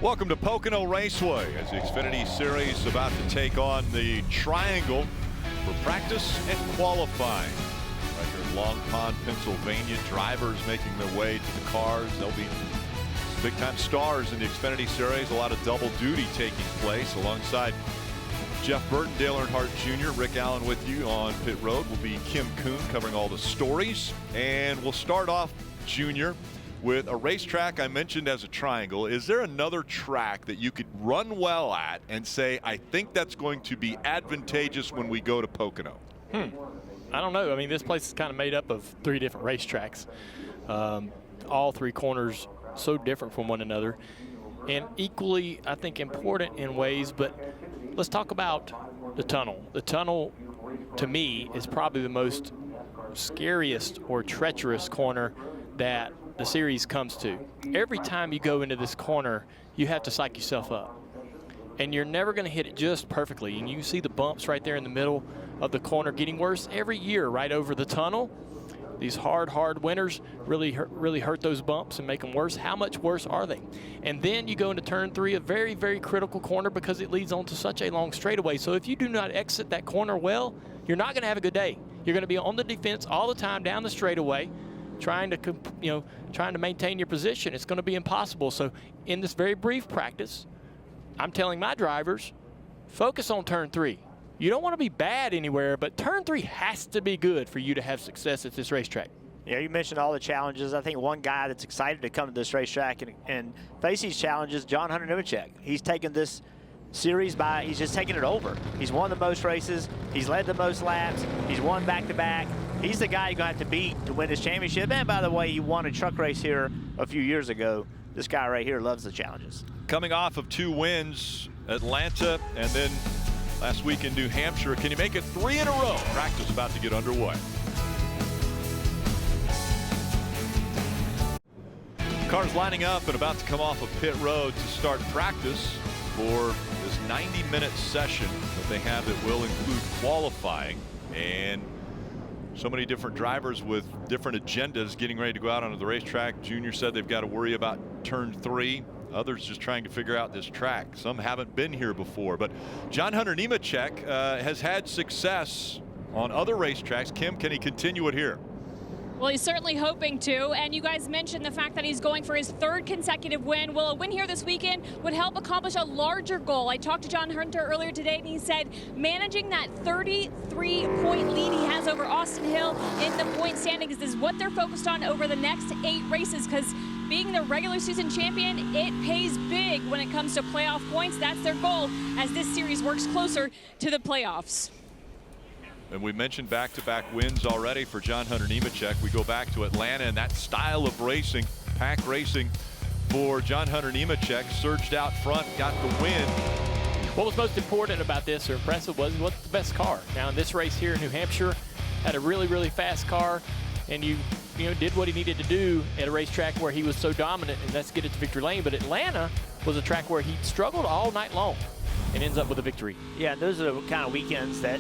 Welcome to Pocono Raceway as the Xfinity Series about to take on the Triangle for practice and qualifying. Right here in Long Pond, Pennsylvania, drivers making their way to the cars. They'll be big-time stars in the Xfinity Series. A lot of double duty taking place alongside Jeff Burton, Dale Earnhardt Jr., Rick Allen with you on pit road. Will be Kim Kuhn covering all the stories. And we'll start off, Junior, with a racetrack I mentioned as a triangle. Is there another track that you could run well at and say, I think that's going to be advantageous when we go to Pocono? I don't know. I mean, this place is kind of made up of 3 different racetracks. All 3 corners so different from one another and equally, I think, important in ways. But let's talk about the tunnel. The tunnel, to me, is probably the most scariest or treacherous corner that the series comes to. Every time you go into this corner, you have to psych yourself up. And you're never going to hit it just perfectly. And you see the bumps right there in the middle of the corner getting worse every year right over the tunnel. These hard winters really hurt those bumps and make them worse. How much worse are they? And then you go into turn 3, a very, very critical corner because it leads onto such a long straightaway. So if you do not exit that corner well, you're not going to have a good day. You're going to be on the defense all the time down the straightaway, trying to maintain your position. It's going to be impossible. So in this very brief practice, I'm telling my drivers, focus on turn 3. You don't want to be bad anywhere, but turn 3 has to be good for you to have success at this racetrack. Yeah, you mentioned all the challenges. I think one guy that's excited to come to this racetrack and face these challenges, John Hunter Nemechek. He's taken this series he's just taking it over. He's won the most races. He's led the most laps. He's won back-to-back. He's the guy you're going to have to beat to win this championship. And by the way, he won a truck race here a few years ago. This guy right here loves the challenges. Coming off of 2 wins, Atlanta, and then last week in New Hampshire. Can you make it 3 in a row? Practice about to get underway. Cars lining up and about to come off of pit road to start practice for this 90-minute session that they have that will include qualifying. And so many different drivers with different agendas getting ready to go out onto the racetrack. Junior said they've got to worry about turn 3. Others just trying to figure out this track. Some haven't been here before. But John Hunter Nemechek has had success on other racetracks. Kim, can he continue it here? Well, he's certainly hoping to, and you guys mentioned the fact that he's going for his 3rd consecutive win. Well, a win here this weekend would help accomplish a larger goal. I talked to John Hunter earlier today, and he said managing that 33-point lead he has over Austin Hill in the point standings is what they're focused on over the next 8 races, because being the regular season champion, it pays big when it comes to playoff points. That's their goal as this series works closer to the playoffs. And we mentioned back-to-back wins already for John Hunter Nemechek. We go back to Atlanta, and that style of racing, pack racing for John Hunter Nemechek, surged out front, got the win. What was most important about this or impressive was what's the best car. Now in this race here in New Hampshire, had a really fast car, and you did what he needed to do at a racetrack where he was so dominant, and that's get it to victory lane. But Atlanta was a track where he struggled all night long and ends up with a victory. Yeah, those are the kind of weekends that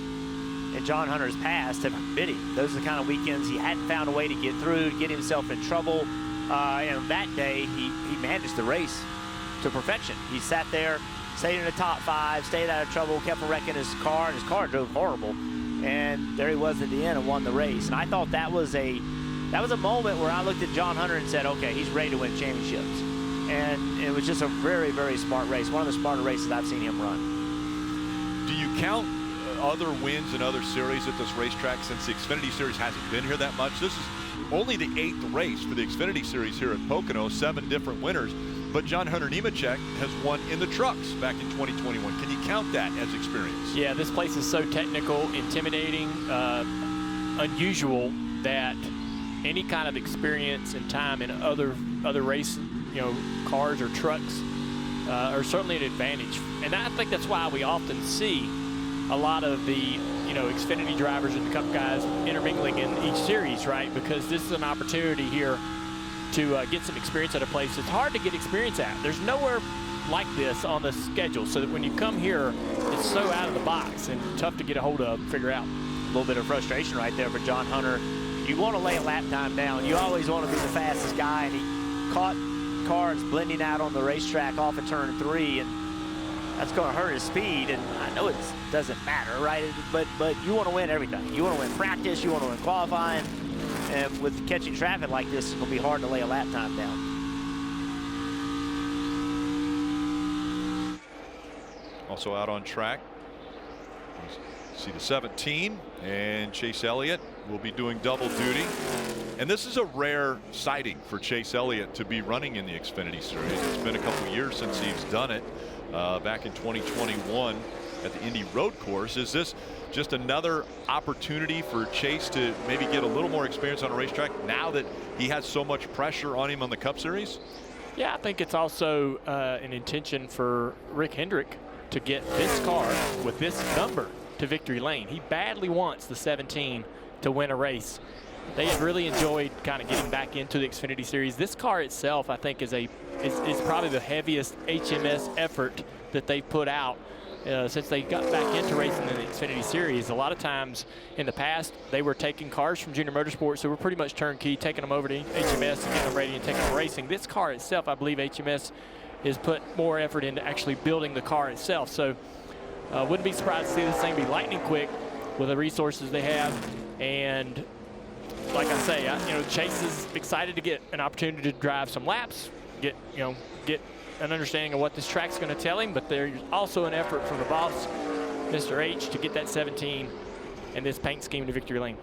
in John Hunter's past have been it. Those are the kind of weekends he hadn't found a way to get through, to get himself in trouble. And that day, he managed the race to perfection. He sat there, stayed in the top 5, stayed out of trouble, kept wrecking his car, and his car drove horrible. And there he was at the end and won the race. And I thought that was a moment where I looked at John Hunter and said, okay, he's ready to win championships. And it was just a very smart race. One of the smarter races I've seen him run. Do you count other wins in other series at this racetrack since the Xfinity Series hasn't been here that much? This is only the 8th race for the Xfinity Series here at Pocono, 7 different winners. But John Hunter Nemechek has won in the trucks back in 2021. Can you count that as experience? Yeah, this place is so technical, intimidating, unusual that any kind of experience and time in other race, cars or trucks are certainly an advantage. And I think that's why we often see a lot of the Xfinity drivers and the Cup guys intermingling in each series, right? Because this is an opportunity here to get some experience at a place it's hard to get experience at. There's nowhere like this on the schedule, so that when you come here, it's so out of the box and tough to get a hold of and figure out. A little bit of frustration right there for John Hunter. You want to lay a lap time down. You always want to be the fastest guy, and he caught cars blending out on the racetrack off of turn 3, and that's going to hurt his speed. And I know it doesn't matter, right? But you want to win everything. You want to win practice. You want to win qualifying. And with catching traffic like this, it's going to be hard to lay a lap time down. Also out on track, see the 17, and Chase Elliott will be doing double duty. And this is a rare sighting for Chase Elliott to be running in the Xfinity Series. It's been a couple years since he's done it, back in 2021 at the Indy Road Course. Is this just another opportunity for Chase to maybe get a little more experience on a racetrack now that he has so much pressure on him on the Cup Series? Yeah, I think it's also an intention for Rick Hendrick to get this car with this number to victory lane. He badly wants the 17 to win a race. They have really enjoyed kind of getting back into the Xfinity Series. This car itself, I think, is probably the heaviest HMS effort that they've put out since they got back into racing in the Xfinity Series. A lot of times in the past, they were taking cars from Junior Motorsports, so we're pretty much turnkey, taking them over to HMS and getting them ready and taking them racing. This car itself, I believe HMS has put more effort into actually building the car itself. So wouldn't be surprised to see this thing be lightning quick with the resources they have. And like I say, Chase is excited to get an opportunity to drive some laps, get an understanding of what this track's going to tell him. But there's also an effort from the boss, Mr. H, to get that 17 and this paint scheme to victory lane.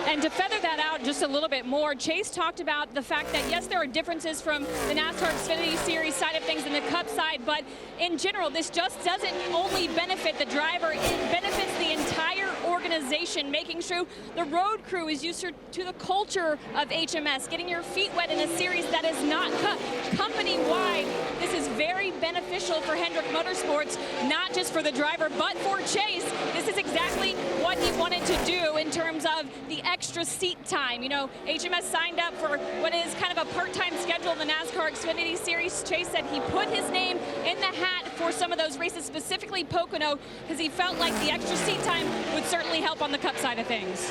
And to feather that out just a little bit more, Chase talked about the fact that, yes, there are differences from the NASCAR Xfinity Series side of things and the Cup side, but in general, this just doesn't only benefit the driver, it benefits the entire organization, making sure the road crew is used to the culture of HMS, getting your feet wet in a series that is not Cup. Company-wide, this is very beneficial for Hendrick Motorsports, not just for the driver, but for Chase. This is exactly what he wanted to do in terms of the extra seat time. HMS signed up for what is kind of a part-time schedule in the NASCAR Xfinity Series. Chase said he put his name in the hat for some of those races, specifically Pocono, because he felt like the extra seat time would certainly help on the Cup side of things.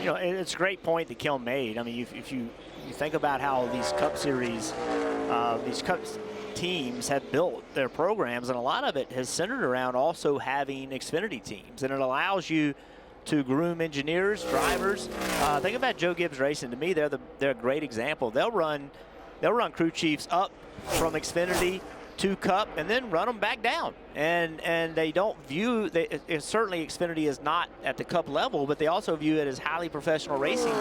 It's a great point that Kel made. I mean, if you think about how these Cup Series, these Cup teams have built their programs, and a lot of it has centered around also having Xfinity teams, and it allows you to groom engineers, drivers. Think about Joe Gibbs Racing. To me, they're a great example. They'll run crew chiefs up from Xfinity to Cup and then run them back down. And they don't view, certainly Xfinity is not at the Cup level, but they also view it as highly professional racing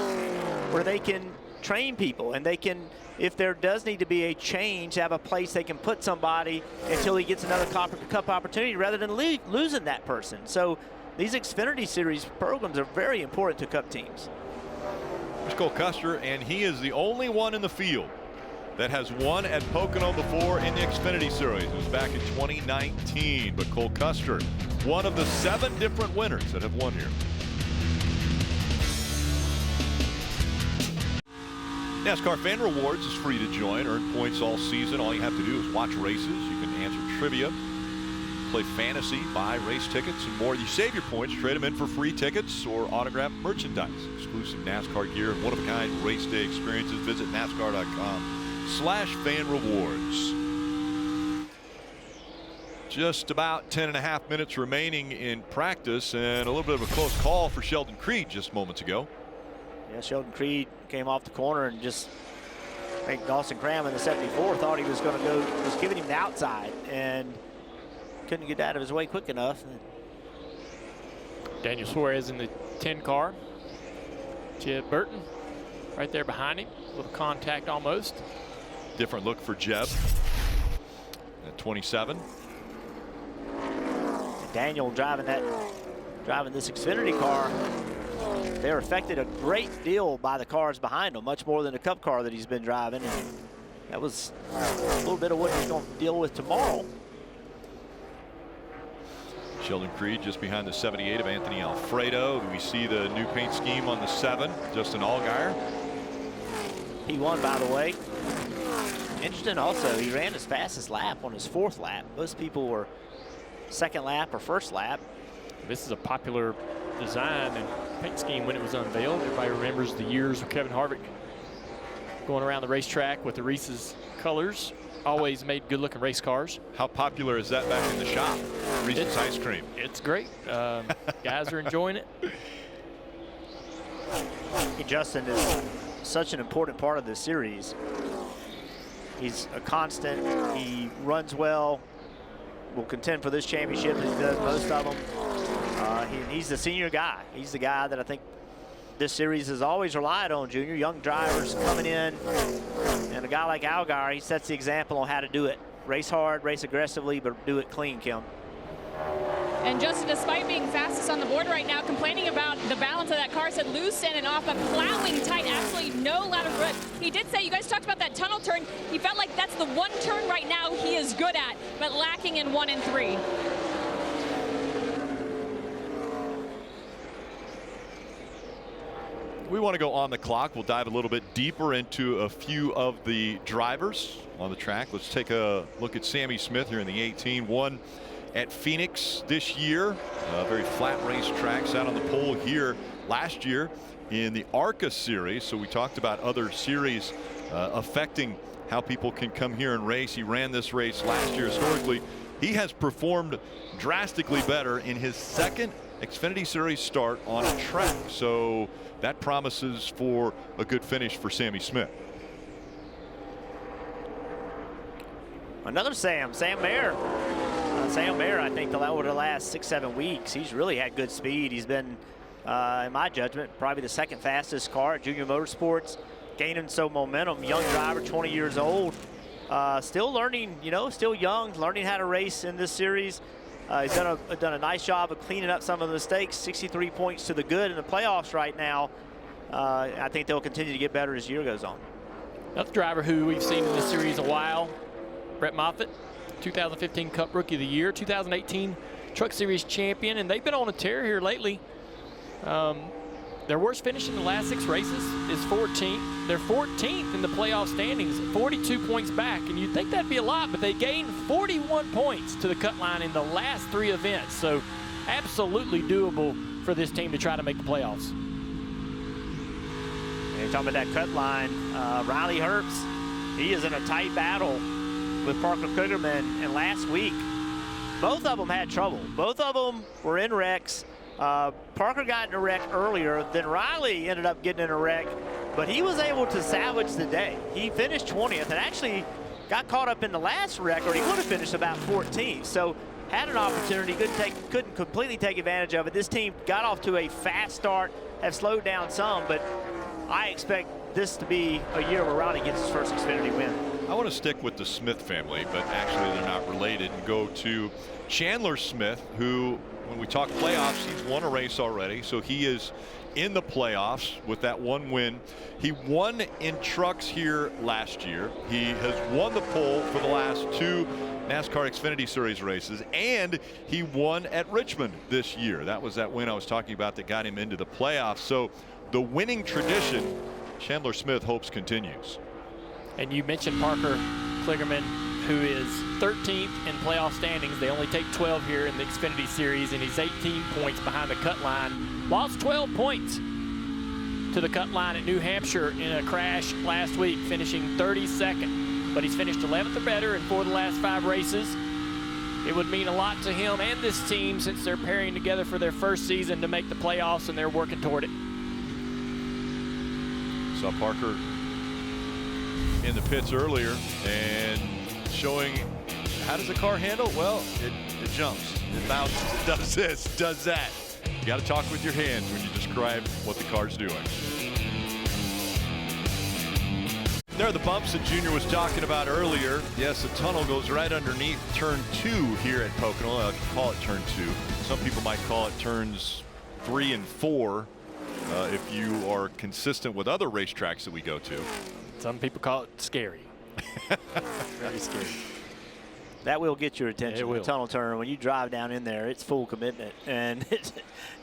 where they can train people and they can, if there does need to be a change, have a place they can put somebody until he gets another Cup opportunity rather than losing that person. So these Xfinity Series programs are very important to Cup teams. There's Cole Custer, and he is the only one in the field that has won at Pocono before in the Xfinity Series. It was back in 2019, but Cole Custer, one of the 7 different winners that have won here. NASCAR Fan Rewards is free to join. Earn points all season. All you have to do is watch races. You can answer trivia, play fantasy, buy race tickets, and more. You save your points, trade them in for free tickets or autographed merchandise. Exclusive NASCAR gear, one-of-a-kind race day experiences. Visit NASCAR.com/fan rewards. Just about 10.5 minutes remaining in practice, and a little bit of a close call for Sheldon Creed just moments ago. Yeah, Sheldon Creed came off the corner and just, I think Dawson Cram in the 74 thought he was going to go, was giving him the outside, and couldn't get out of his way quick enough. Daniel Suarez in the 10 car. Jeb Burton right there behind him. A little contact almost. Different look for Jeb at 27. And Daniel driving this Xfinity car. They're affected a great deal by the cars behind him, much more than the Cup car that he's been driving. And that was a little bit of what he's going to deal with tomorrow. Sheldon Creed just behind the 78 of Anthony Alfredo. We see the new paint scheme on the 7, Justin Allgaier. He won, by the way. Interesting also, he ran his fastest lap on his 4th lap. Most people were 2nd lap or 1st lap. This is a popular design and paint scheme when it was unveiled. Everybody remembers the years of Kevin Harvick going around the racetrack with the Reese's colors. Always made good-looking race cars. How popular is that back in the shop? Reese's ice cream. It's great. Guys are enjoying it. Justin is such an important part of this series. He's a constant. He runs well. Will contend for this championship as he does most of them. He's the senior guy. He's the guy that I think this series has always relied on, Junior. Young drivers coming in. And a guy like Algar, he sets the example on how to do it. Race hard, race aggressively, but do it clean, Kim. And Justin, despite being fastest on the board right now, complaining about the balance of that car, said loose in and off, but plowing tight, absolutely no loud of grip. He did say, you guys talked about that tunnel turn. He felt like that's the one turn right now he is good at, but lacking in 1 and 3. We want to go on the clock. We'll dive a little bit deeper into a few of the drivers on the track. Let's take a look at Sammy Smith here in the 18. Won at Phoenix this year. Very flat racetrack. Sat on the pole here last year in the ARCA series. So we talked about other series affecting how people can come here and race. He ran this race last year historically. He has performed drastically better in his second Xfinity Series start on a track. So that promises for a good finish for Sammy Smith. Another Sam Mayer. Sam Mayer, I think over the last 6-7 weeks, he's really had good speed. He's been, in my judgment, probably the second fastest car at Junior Motorsports, gaining some momentum. Young driver, 20 years old, still learning, still young, learning how to race in this series. He's done a nice job of cleaning up some of the mistakes. 63 points to the good in the playoffs right now. I think they'll continue to get better as the year goes on. Another driver who we've seen in this series a while, Brett Moffitt, 2015 Cup Rookie of the Year, 2018 Truck Series champion, and they've been on a tear here lately. Their worst finish in the last 6 races is 14th. They're 14th in the playoff standings, 42 points back, and you'd think that'd be a lot, but they gained 41 points to the cut line in the last 3 events, so absolutely doable for this team to try to make the playoffs. And you're talking about that cut line, Riley Herbst, he is in a tight battle with Parker Kligerman, and last week, both of them had trouble. Both of them were in wrecks. Parker got in a wreck earlier, then Riley ended up getting in a wreck, but he was able to salvage the day. He finished 20th and actually got caught up in the last wreck, or he would have finished about 14th. So had an opportunity, couldn't completely take advantage of it. This team got off to a fast start, have slowed down some, but I expect this to be a year where Riley gets his first Xfinity win. I want to stick with the Smith family, but actually they're not related, and go to Chandler Smith, who, when we talk playoffs, he's won a race already, so he is in the playoffs with that 1 win. He won in trucks here last year. He has won the pole for the last 2 NASCAR Xfinity Series races, and he won at Richmond this year. That was that win I was talking about that got him into the playoffs. So the winning tradition, Chandler Smith hopes continues. And you mentioned Parker Kligerman, who is 13th in playoff standings. They only take 12 here in the Xfinity Series, and he's 18 points behind the cut line. Lost 12 points to the cut line at New Hampshire in a crash last week, finishing 32nd. But he's finished 11th or better in 4 of the last 5 races. It would mean a lot to him and this team since they're pairing together for their first season to make the playoffs, and they're working toward it. Saw Parker in the pits earlier and showing how does the car handle? Well, it jumps, it bounces, it does this, does that. You got to talk with your hands when you describe what the car's doing. There are the bumps that Junior was talking about earlier. Yes, the tunnel goes right underneath turn 2 here at Pocono. I call it turn 2. Some people might call it turns 3 and 4 if you are consistent with other racetracks that we go to. Some people call it scary. Very scary. That will get your attention. It will. The tunnel turn, when you drive down in there, it's full commitment, and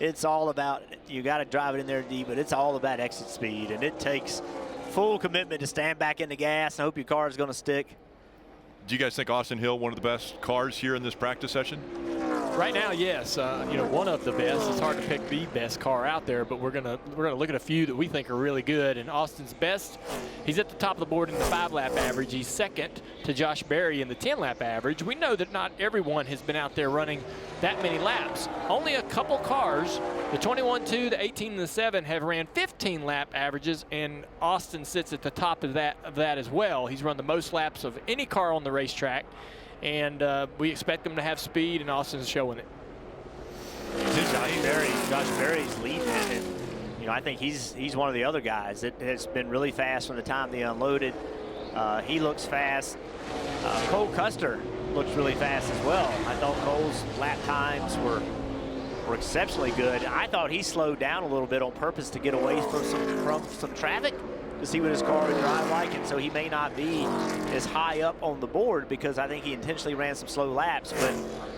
it's all about, you got to drive it in there deep, but it's all about exit speed, and it takes full commitment to stand back in the gas and hope your car is going to stick. Do you guys think Austin Hill one of the best cars here in this practice session? Right now, yes. You know, one of the best. It's hard to pick the best car out there, but we're gonna look at a few that we think are really good. And Austin's best, he's at the top of the board in the 5-lap average. He's second to Josh Berry in the 10-lap average. We know that not everyone has been out there running that many laps. Only a couple cars, the 21-2, the 18 and the 7, have ran 15-lap averages, and Austin sits at the top of that as well. He's run the most laps of any car on the racetrack. And we expect them to have speed, and Austin's showing it. Josh Berry's leading it, and you know, I think he's one of the other guys that has been really fast from the time they unloaded. He looks fast. Cole Custer looks really fast as well. I thought Cole's lap times were exceptionally good. I thought he slowed down a little bit on purpose to get away from some traffic, to see what his car would drive like, and so he may not be as high up on the board because I think he intentionally ran some slow laps,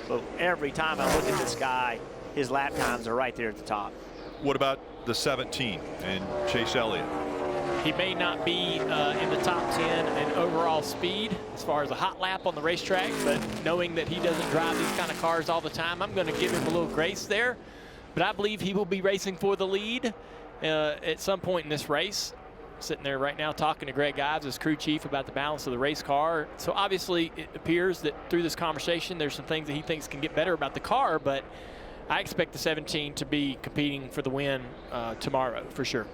but every time I look at this guy, his lap times are right there at the top. What about the 17 and Chase Elliott? He may not be in the top 10 in overall speed as far as a hot lap on the racetrack, but knowing that he doesn't drive these kind of cars all the time, I'm going to give him a little grace there. But I believe he will be racing for the lead at some point in this race. Sitting there right now talking to Greg Ives, his crew chief, about the balance of the race car. So obviously it appears that through this conversation there's some things that he thinks can get better about the car, but I expect the 17 to be competing for the win tomorrow for sure.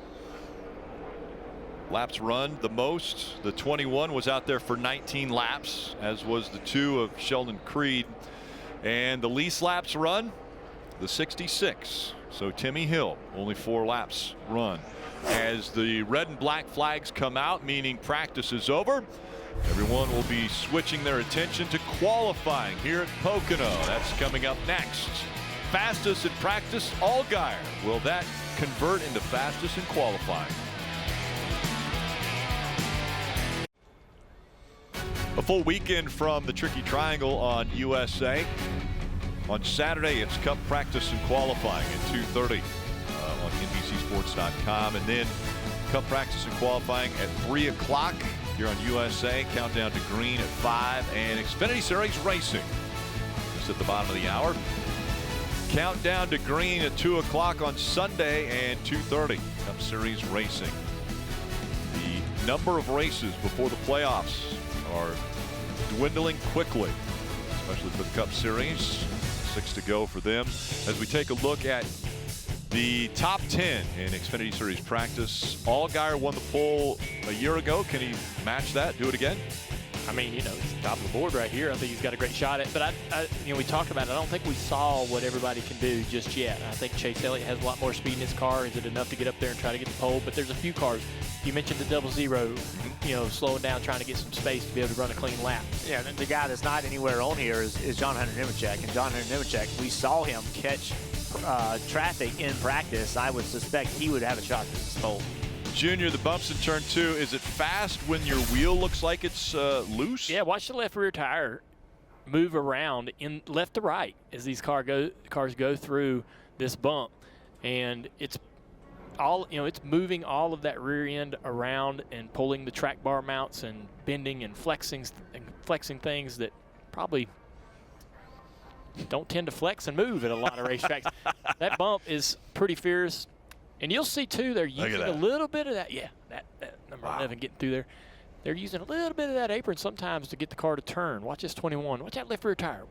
Laps run the most. The 21 was out there for 19 laps, as was the 2 of Sheldon Creed. And the least laps run, the 66. So Timmy Hill, only 4 laps run. As the red and black flags come out, meaning practice is over, everyone will be switching their attention to qualifying here at Pocono. That's coming up next. Fastest in practice, Allgaier. Will that convert into fastest in qualifying? A full weekend from the Tricky Triangle on USA. On Saturday, it's Cup practice and qualifying at 2:30. On NBCSports.com, and then Cup practice and qualifying at 3 o'clock here on USA. Countdown to green at 5, and Xfinity Series racing just at the bottom of the hour. Countdown to green at 2 o'clock on Sunday and 2:30. Cup Series racing. The number of races before the playoffs are dwindling quickly, especially for the Cup Series. 6 to go for them. As we take a look at the top 10 in Xfinity Series practice, Allgaier won the pole a year ago. Can he match that? Do it again? I mean, you know, he's top of the board right here. I think he's got a great shot at it. But you know, we talked about it. I don't think we saw what everybody can do just yet. I think Chase Elliott has a lot more speed in his car. Is it enough to get up there and try to get the pole? But there's a few cars. You mentioned the 00, you know, slowing down, trying to get some space to be able to run a clean lap. Yeah, and the guy that's not anywhere on here is John Hunter Nemechek. And John Hunter Nemechek, we saw him catch traffic in practice. I would suspect he would have a shot at this pole. Junior, the bumps in turn 2, is it fast when your wheel looks like it's loose? Yeah, watch the left rear tire move around in left to right as these cars go through this bump, and it's all, you know, it's moving all of that rear end around and pulling the track bar mounts and bending and flexing things that probably don't tend to flex and move at a lot of racetracks. That bump is pretty fierce. And you'll see, too, they're using a little bit of that. Yeah, that number 11 getting through there. They're using a little bit of that apron sometimes to get the car to turn. Watch this 21. Watch that left rear tire.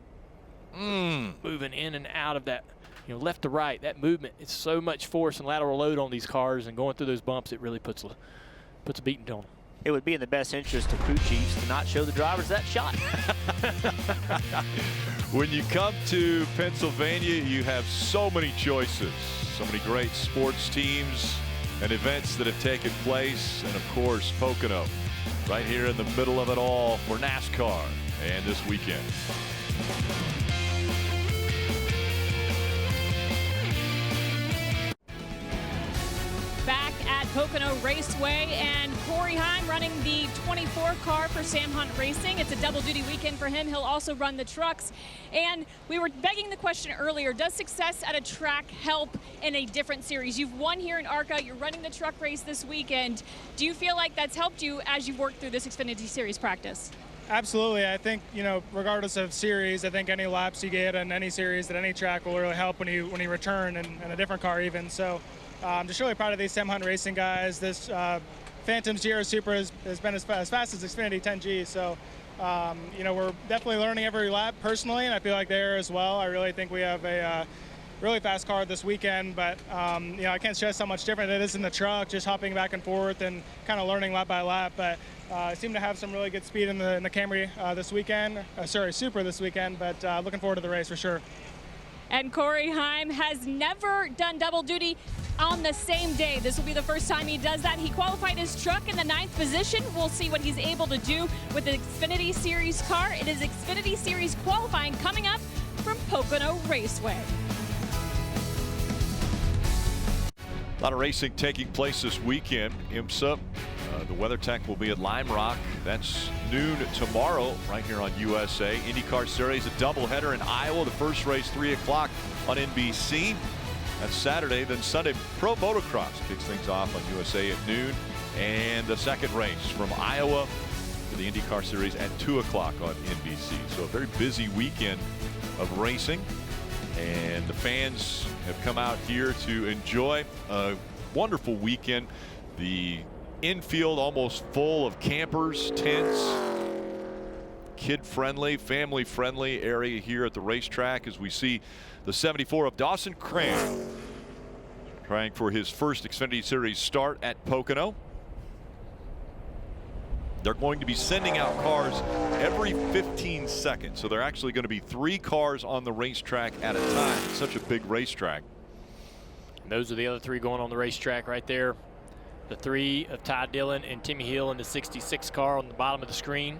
Moving in and out of that, you know, left to right. That movement, it's so much force and lateral load on these cars, and going through those bumps, it really puts a beating on them. It would be in the best interest of crew chiefs to not show the drivers that shot. When you come to Pennsylvania, you have so many choices. So many great sports teams and events that have taken place. And, of course, Pocono right here in the middle of it all for NASCAR and this weekend. Back at Pocono Raceway, and Corey Heim running the 24 car for Sam Hunt Racing. It's a double-duty weekend for him. He'll also run the trucks. And we were begging the question earlier, does success at a track help in a different series? You've won here in ARCA. You're running the truck race this weekend. Do you feel like that's helped you as you've worked through this Xfinity Series practice? Absolutely. I think, regardless of series, I think any laps you get in any series at any track will really help when you return in a different car even. So I'm just really proud of these Tim Hunt Racing guys. This Phantom's GR Super has been as fast as Xfinity 10G. So, we're definitely learning every lap personally, and I feel like there as well. I really think we have a really fast car this weekend, but I can't stress how much different it is in the truck, just hopping back and forth and kind of learning lap by lap. But I seem to have some really good speed in the Camry this weekend, Super this weekend, but looking forward to the race for sure. And Corey Heim has never done double duty on the same day. This will be the first time he does that. He qualified his truck in the 9th position. We'll see what he's able to do with the Xfinity Series car. It is Xfinity Series qualifying coming up from Pocono Raceway. A lot of racing taking place this weekend. IMSA, the WeatherTech will be at Lime Rock. That's noon tomorrow right here on USA. IndyCar Series, a doubleheader in Iowa. The first race 3 o'clock on NBC. That's Saturday. Then Sunday, Pro Motocross kicks things off on USA at noon. And the second race from Iowa to the IndyCar Series at 2 o'clock on NBC. So a very busy weekend of racing. And the fans have come out here to enjoy a wonderful weekend. The infield almost full of campers, tents, kid-friendly, family-friendly area here at the racetrack as we see the 74 of Dawson Cram trying for his first Xfinity Series start at Pocono. They're going to be sending out cars every 15 seconds. So they're actually going to be 3 cars on the racetrack at a time. It's such a big racetrack. And those are the other 3 going on the racetrack right there. The 3 of Ty Dillon and Timmy Hill in the 66 car on the bottom of the screen.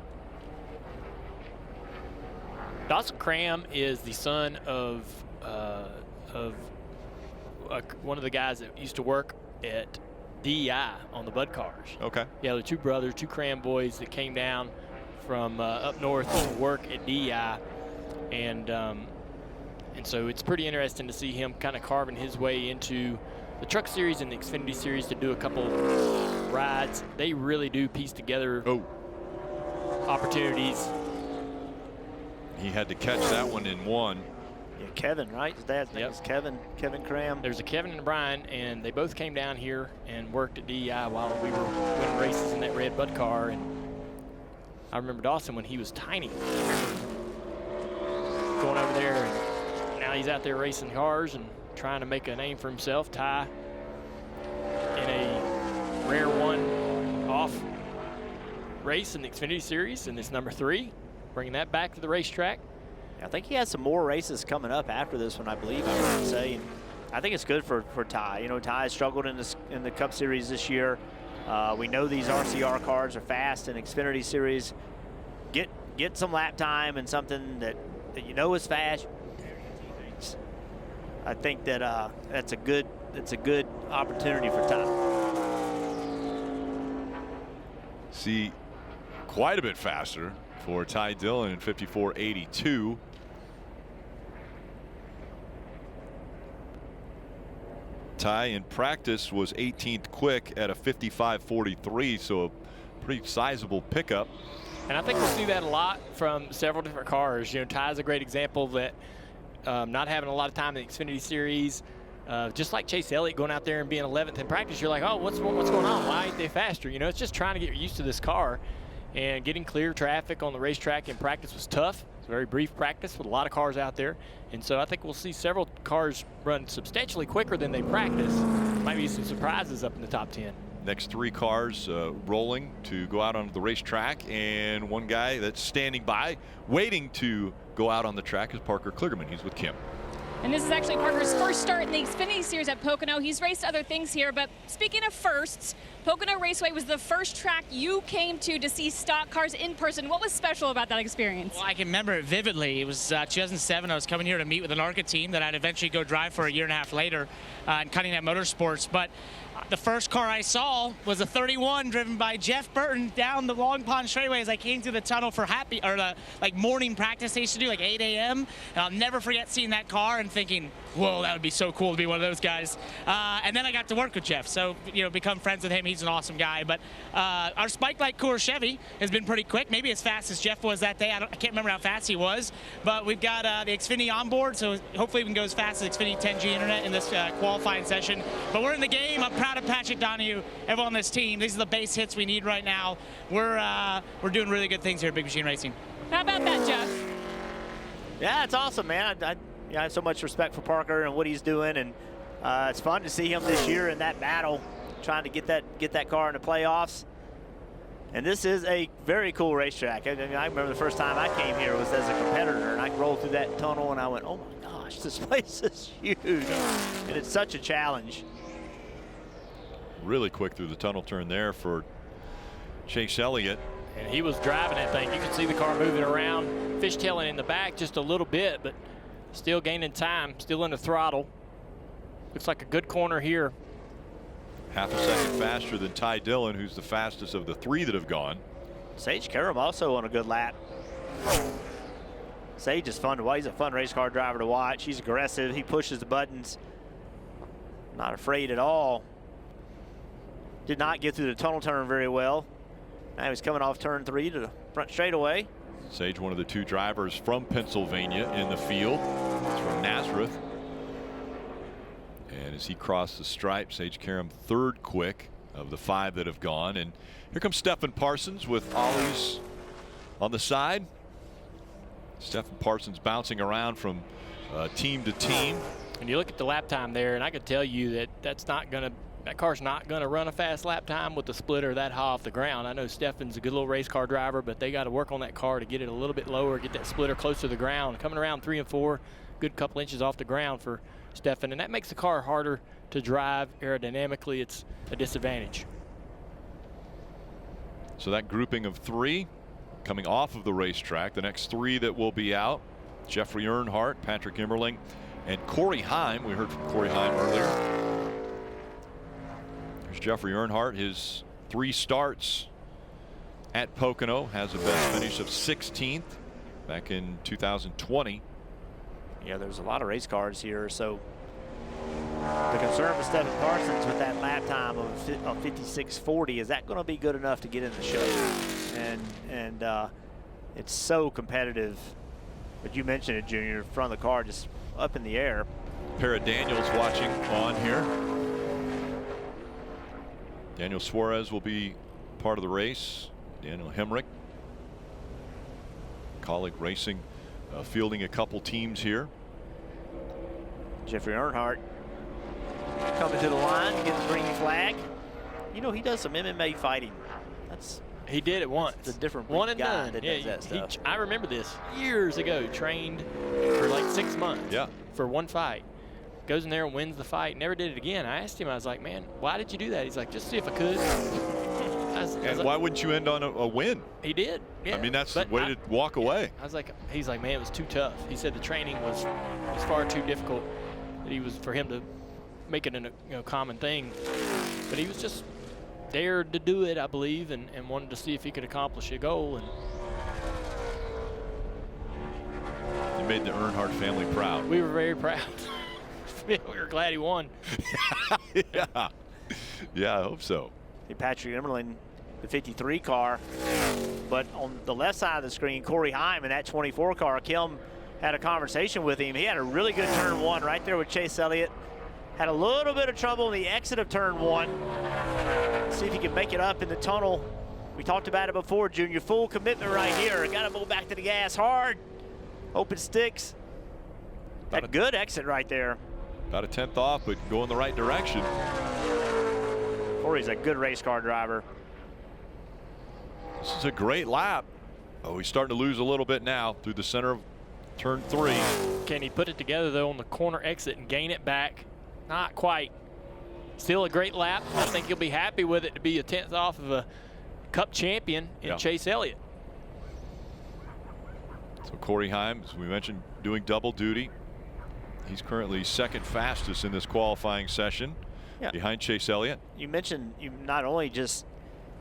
Dawson Cram is the son of one of the guys that used to work at DEI on the Bud cars. Okay. Yeah, the 2 brothers, 2 Cram boys that came down from up north to work at DEI, and so it's pretty interesting to see him kind of carving his way into the Truck Series and the Xfinity Series to do a couple rides. They really do piece together opportunities. He had to catch that one in one. Yeah, Kevin, right? His dad's name is Kevin Cram. There's a Kevin and a Brian, and they both came down here and worked at DEI while we were winning races in that red Bud car. And I remember Dawson when he was tiny. Going over there, and now he's out there racing cars and trying to make a name for himself. Ty in a rare one-off race in the Xfinity Series in this number 3, bringing that back to the racetrack. I think he has some more races coming up after this one, I believe I would say. And I think it's good for Ty. Ty has struggled in the Cup Series this year. We know these RCR cars are fast in Xfinity Series. Get some lap time and something that is fast. I think that that's a good opportunity for Ty. See, quite a bit faster for Ty Dillon in 54.82. Ty in practice was 18th quick at a 55.43, so a pretty sizable pickup. And I think we'll see that a lot from several different cars. Ty's a great example that not having a lot of time in the Xfinity Series, just like Chase Elliott going out there and being 11th in practice, you're like, oh, what's going on? Why ain't they faster? It's just trying to get used to this car. And getting clear traffic on the racetrack in practice was tough. It's a very brief practice with a lot of cars out there. And so I think we'll see several cars run substantially quicker than they practice. Might be some surprises up in the top 10. Next 3 cars rolling to go out onto the racetrack, and one guy that's standing by waiting to go out on the track is Parker Kligerman. He's with Kim. And this is actually Parker's first start in the Xfinity Series at Pocono. He's raced other things here, but speaking of firsts, Pocono Raceway was the first track you came to see stock cars in person. What was special about that experience? Well, I can remember it vividly. It was 2007. I was coming here to meet with an ARCA team that I'd eventually go drive for a year and a half later in Cunningham Motorsports. But the first car I saw was a 31 driven by Jeff Burton down the Long Pond straightaway as I came through the tunnel for like morning practice they used to do, like 8 a.m. And I'll never forget seeing that car and thinking, whoa, that would be so cool to be one of those guys. And then I got to work with Jeff, so become friends with him. He's an awesome guy. But our Spike Light Coors Chevy has been pretty quick, maybe as fast as Jeff was that day. I can't remember how fast he was, but we've got the Xfinity on board, so hopefully we can go as fast as Xfinity 10G Internet in this qualifying session. But we're in the game. I'm proud of Patrick Donahue, everyone on this team. These are the base hits we need right now. We're doing really good things here at Big Machine Racing. How about that, Jeff? Yeah, it's awesome, man. I have so much respect for Parker and what he's doing, and it's fun to see him this year in that battle, trying to get that car in the playoffs. And this is a very cool racetrack. I remember the first time I came here was as a competitor, and I rolled through that tunnel, and I went, oh my gosh, this place is huge, and it's such a challenge. Really quick through the tunnel turn there for Chase Elliott. And he was driving that thing. You could see the car moving around, fishtailing in the back just a little bit, but still gaining time, still in the throttle. Looks like a good corner here. Half a second faster than Ty Dillon, who's the fastest of the three that have gone. Sage Karam also on a good lap. Sage is fun to watch. He's a fun race car driver to watch. He's aggressive. He pushes the buttons. Not afraid at all. Did not get through the tunnel turn very well. Now he's coming off turn 3 to the front straightaway. Sage, one of the two drivers from Pennsylvania in the field. It's from Nazareth. And as he crossed the stripe, Sage Karam third quick of the 5 that have gone. And here comes Stephen Parsons with ollies on the side. Stephen Parsons bouncing around from team to team. And you look at the lap time there, and I could tell you that car's not going to run a fast lap time with the splitter that high off the ground. I know Stefan's a good little race car driver, but they got to work on that car to get it a little bit lower, get that splitter close to the ground. Coming around 3 and 4, good couple inches off the ground for Stefan, and that makes the car harder to drive aerodynamically. It's a disadvantage. So that grouping of 3 coming off of the racetrack. The next 3 that will be out: Jeffrey Earnhardt, Patrick Immerling, and Corey Heim. We heard from Corey Heim earlier. Here's Jeffrey Earnhardt, his 3 starts at Pocono, has a best finish of 16th back in 2020. Yeah, there's a lot of race cars here, so the concern for Stephen Parsons with that lap time of 56:40, is that going to be good enough to get in the show? And it's so competitive. But you mentioned it, Junior, front of the car just up in the air. Pair of Daniels watching on here. Daniel Suarez will be part of the race. Daniel Hemrick, Colleague Racing, fielding a couple teams here. Jeffrey Earnhardt coming to the line, get the green flag. You know, he does some MMA fighting. He did it once. It's a different one and guy done. that does that stuff. I remember this years ago. Trained for like 6 months. Yeah. For one fight. Goes in there and wins the fight. Never did it again. I asked him, I was like, man, why did you do that? He's like, just see if I could. And why wouldn't you end on a win? He did. Yeah. I mean, that's the way to walk away. I was like, he's like, man, it was too tough. He said the training was far too difficult. For him to make it a common thing. But he was just dared to do it, I believe, and wanted to see if he could accomplish a goal. And he made the Earnhardt family proud. We were very proud. We were glad he won. Yeah. Yeah, I hope so. Hey, Patrick Immerling, the 53 car. But on the left side of the screen, Corey Heim in that 24 car. Kim had a conversation with him. He had a really good turn 1 right there with Chase Elliott. Had a little bit of trouble in the exit of turn 1. See if he can make it up in the tunnel. We talked about it before, Junior. Full commitment right here. Got to move back to the gas hard. Hope it sticks. That good exit right there. About a 10th off, but go in the right direction. Corey's a good race car driver. This is a great lap. Oh, he's starting to lose a little bit now through the center of turn 3. Can he put it together, though, on the corner exit and gain it back? Not quite. Still a great lap. I think he'll be happy with it to be a 10th off of a Cup champion in Chase Elliott. So Corey Heim, as we mentioned, doing double duty. He's currently second fastest in this qualifying session. behind Chase Elliott. You mentioned not only just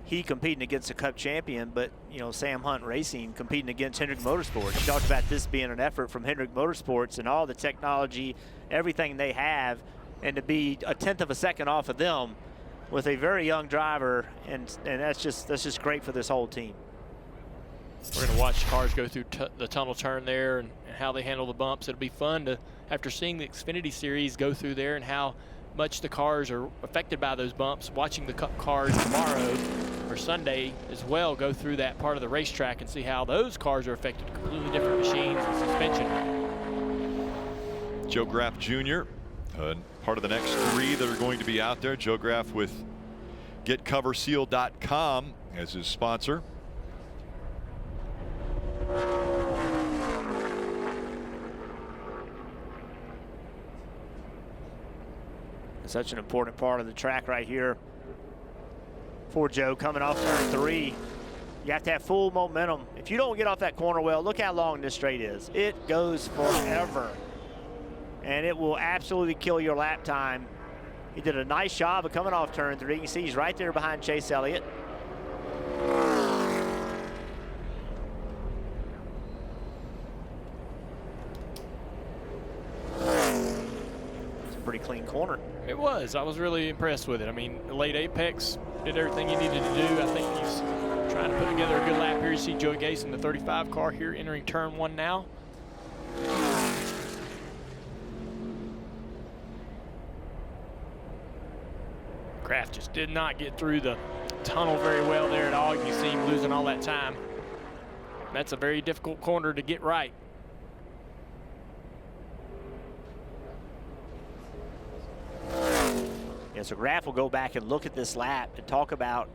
he competing against a Cup champion, but Sam Hunt Racing competing against Hendrick Motorsports. You talked about this being an effort from Hendrick Motorsports and all the technology, everything they have, and to be a tenth of a second off of them with a very young driver, and that's just great for this whole team. We're going to watch cars go through the tunnel turn there and how they handle the bumps. It'll be fun to, after seeing the Xfinity Series go through there and how much the cars are affected by those bumps, watching the Cup cars tomorrow or Sunday as well go through that part of the racetrack and see how those cars are affected. Completely different machines and suspension. Joe Graff Jr., part of the next 3 that are going to be out there. Joe Graff with GetCoverSeal.com as his sponsor. Such an important part of the track right here for Joe coming off turn 3. You have to have full momentum. If you don't get off that corner well, look how long this straight is. It goes forever, and it will absolutely kill your lap time. He did a nice job of coming off turn 3. You can see he's right there behind Chase Elliott. Pretty clean corner. It was. I was really impressed with it. I mean, the late apex did everything he needed to do. I think he's trying to put together a good lap here. You see Joey Gase in the 35 car here entering turn 1 now. Kraft just did not get through the tunnel very well there at all. You see him losing all that time. That's a very difficult corner to get right. Yeah, so Graff will go back and look at this lap and talk about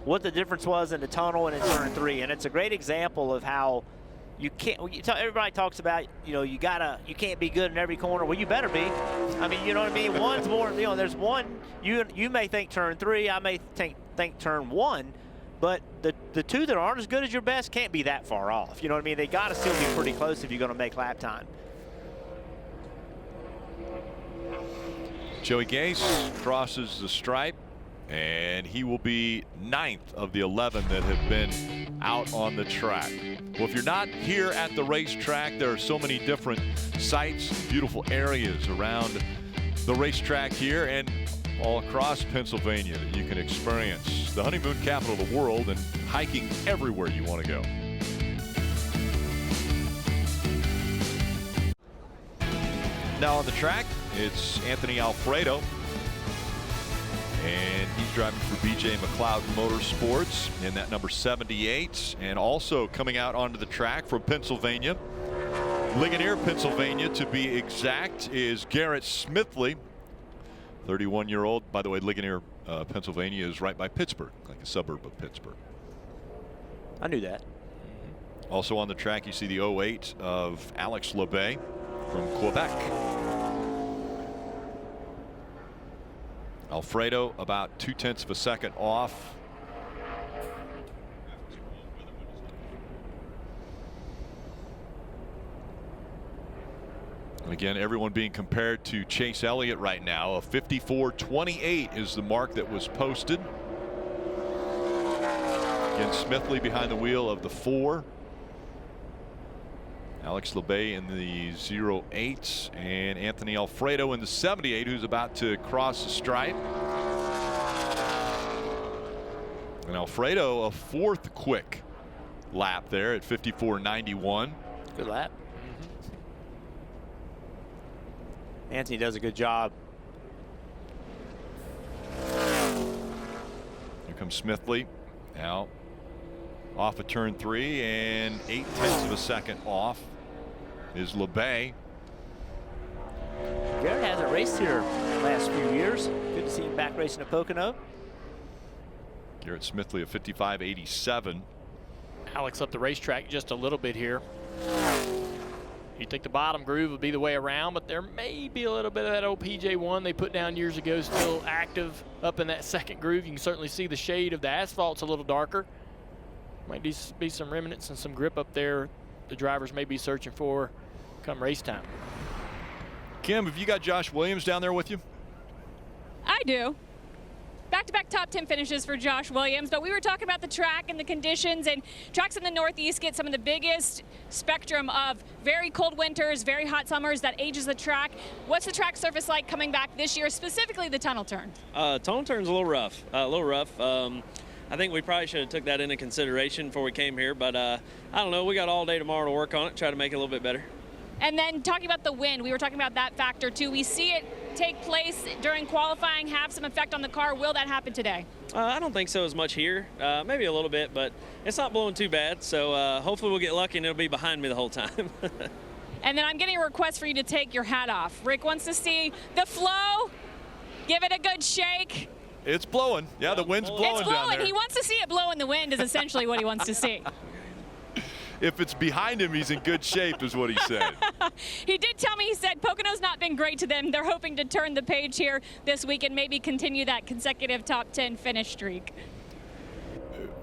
what the difference was in the tunnel and in turn 3. And it's a great example of how you can't, everybody talks about, you can't be good in every corner. Well, you better be. I mean, you know what I mean? One's more, there's one, you may think turn 3, I may think turn 1, but the 2 that aren't as good as your best can't be that far off. You know what I mean? They got to still be pretty close if you're going to make lap time. Joey Gase crosses the stripe, and he will be 9th of the 11 that have been out on the track. Well, if you're not here at the racetrack, there are so many different sites, beautiful areas around the racetrack here and all across Pennsylvania that you can experience the honeymoon capital of the world and hiking everywhere you want to go. Now on the track, it's Anthony Alfredo, and he's driving for BJ McLeod Motorsports in that number 78. And also coming out onto the track from Pennsylvania, Ligonier, Pennsylvania to be exact, is Garrett Smithley, 31-year-old. By the way, Ligonier, Pennsylvania is right by Pittsburgh, like a suburb of Pittsburgh. I knew that. Also on the track, you see the 08 of Alex LeBay from Quebec. Alfredo about 0.2 of a second off. And again, everyone being compared to Chase Elliott right now. A 54.28 is the mark that was posted. Again, Smithley behind the wheel of the 4. Alex LeBay in the 08 and Anthony Alfredo in the 78, who's about to cross the stripe. And Alfredo a 4th quick lap there at 54.91. Good lap. Anthony does a good job. Here comes Smithley now off of turn 3, and 0.8 of a second off is LeBay. Garrett hasn't raced here the last few years. Good to see him back racing at Pocono. Garrett Smithley at 55.87. Alex up the racetrack just a little bit here. You'd think the bottom groove would be the way around, but there may be a little bit of that old PJ1 they put down years ago still active up in that second groove. You can certainly see the shade of the asphalt's a little darker. Might be some remnants and some grip up there the drivers may be searching for come race time. Kim, have you got Josh Williams down there with you? I do. Back-to-back top 10 finishes for Josh Williams, but we were talking about the track and the conditions, and tracks in the Northeast get some of the biggest spectrum of very cold winters, very hot summers that ages the track. What's the track surface like coming back this year, specifically the tunnel turn? Tunnel turn's a little rough. I think we probably should have took that into consideration before we came here, but I don't know. We got all day tomorrow to work on it, try to make it a little bit better. And then talking about the wind, we were talking about that factor too. We see it take place during qualifying, have some effect on the car. Will that happen today? I don't think so as much here. Maybe a little bit, but it's not blowing too bad. So hopefully we'll get lucky and it'll be behind me the whole time. And then I'm getting a request for you to take your hat off. Rick wants to see the flow. Give it a good shake. It's blowing. Yeah, the wind's blowing It's blowing. down there. He wants to see it blow in the wind is essentially what he wants to see. If it's behind him, he's in good shape, is what he said. He did tell me, he said, Pocono's not been great to them. They're hoping to turn the page here this week and maybe continue that consecutive top 10 finish streak.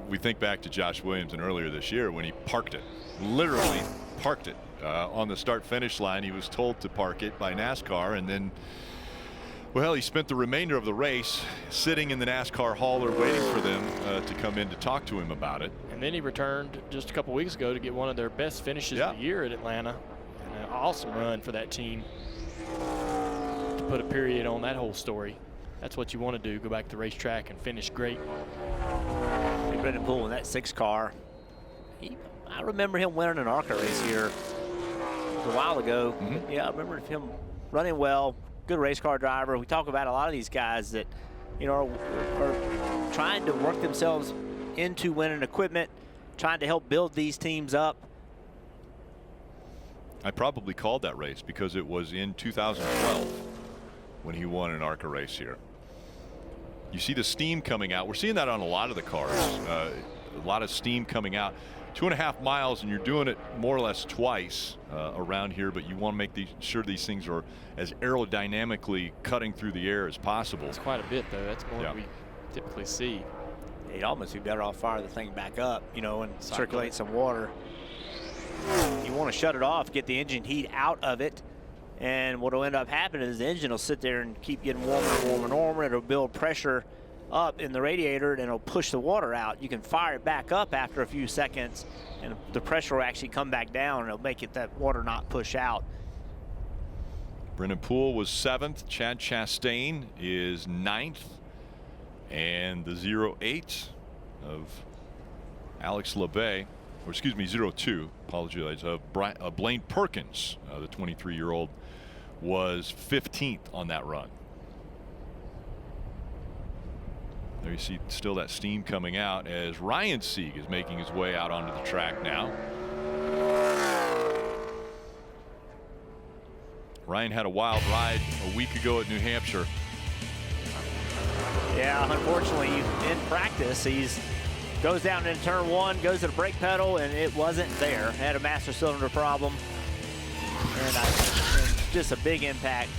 We think back to Josh Williams and earlier this year when he parked it, literally parked it on the start-finish line. He was told to park it by NASCAR, and then, well, he spent the remainder of the race sitting in the NASCAR hauler waiting for them to come in to talk to him about it. And then he returned just a couple weeks ago to get one of their best finishes of the year at Atlanta. And an awesome run for that team to put a period on that whole story. That's what you want to do, go back to the racetrack and finish great. Brendan Poole in that 6 car. I remember him winning an ARCA race here a while ago. Yeah, I remember him running well, good race car driver. We talk about a lot of these guys that, you know, are trying to work themselves into winning equipment, trying to help build these teams up. I probably called that race because it was in 2012 when he won an ARCA race here. You see the steam coming out. We're seeing that on a lot of the cars. A lot of steam coming out. 2.5 miles, and you're doing it more or less twice around here, but you want to make sure these things are as aerodynamically cutting through the air as possible. That's quite a bit, though. That's more than we typically see. You'd almost be better off fire the thing back up, you know, and circulate some water. You want to shut it off, get the engine heat out of it, and what will end up happening is the engine will sit there and keep getting warmer and warmer and warmer. It'll build pressure up in the radiator, and it'll push the water out. You can fire it back up after a few seconds, and the pressure will actually come back down, and it'll make it that water not push out. Brendan Poole was 7th. Chad Chastain is 9th. And the 08 of Alex LeBay, or excuse me, 02, apologize, of Blaine Perkins, the 23-year-old, was 15th on that run. There you see still that steam coming out as Ryan Sieg is making his way out onto the track now. Ryan had a wild ride a week ago at New Hampshire. Yeah, unfortunately, in practice, he goes down in turn 1, goes to the brake pedal, and it wasn't there. Had a master cylinder problem, and just a big impact.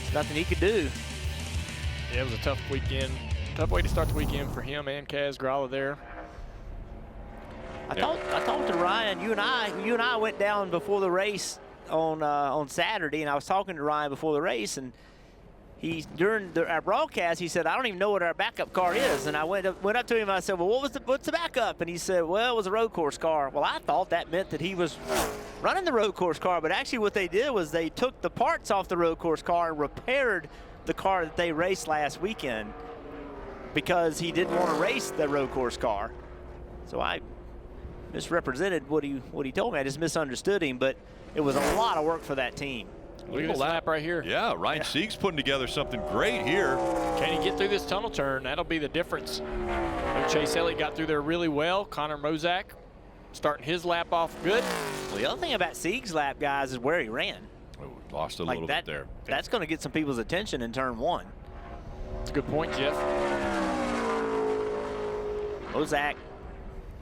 There's nothing he could do. Yeah, it was a tough weekend. Tough way to start the weekend for him and Kaz Gralla there. I talked to Ryan. You and I went down before the race on Saturday, and I was talking to Ryan before the race, and during our broadcast, he said, I don't even know what our backup car is. And I went up to him and I said, well, what's the backup? And he said, well, it was a road course car. Well, I thought that meant that he was running the road course car, but actually what they did was they took the parts off the road course car and repaired the car that they raced last weekend because he didn't want to race the road course car. So I misrepresented what he told me. I just misunderstood him, but it was a lot of work for that team. Look at this lap right here. Yeah, Ryan Sieg's putting together something great here. Can he get through this tunnel turn? That'll be the difference. Chase Elliott got through there really well. Connor Mozak starting his lap off good. Well, the other thing about Sieg's lap, guys, is where he ran. Oh, lost a little bit there. That's going to get some people's attention in turn 1. That's a good point, Jeff. Mozak,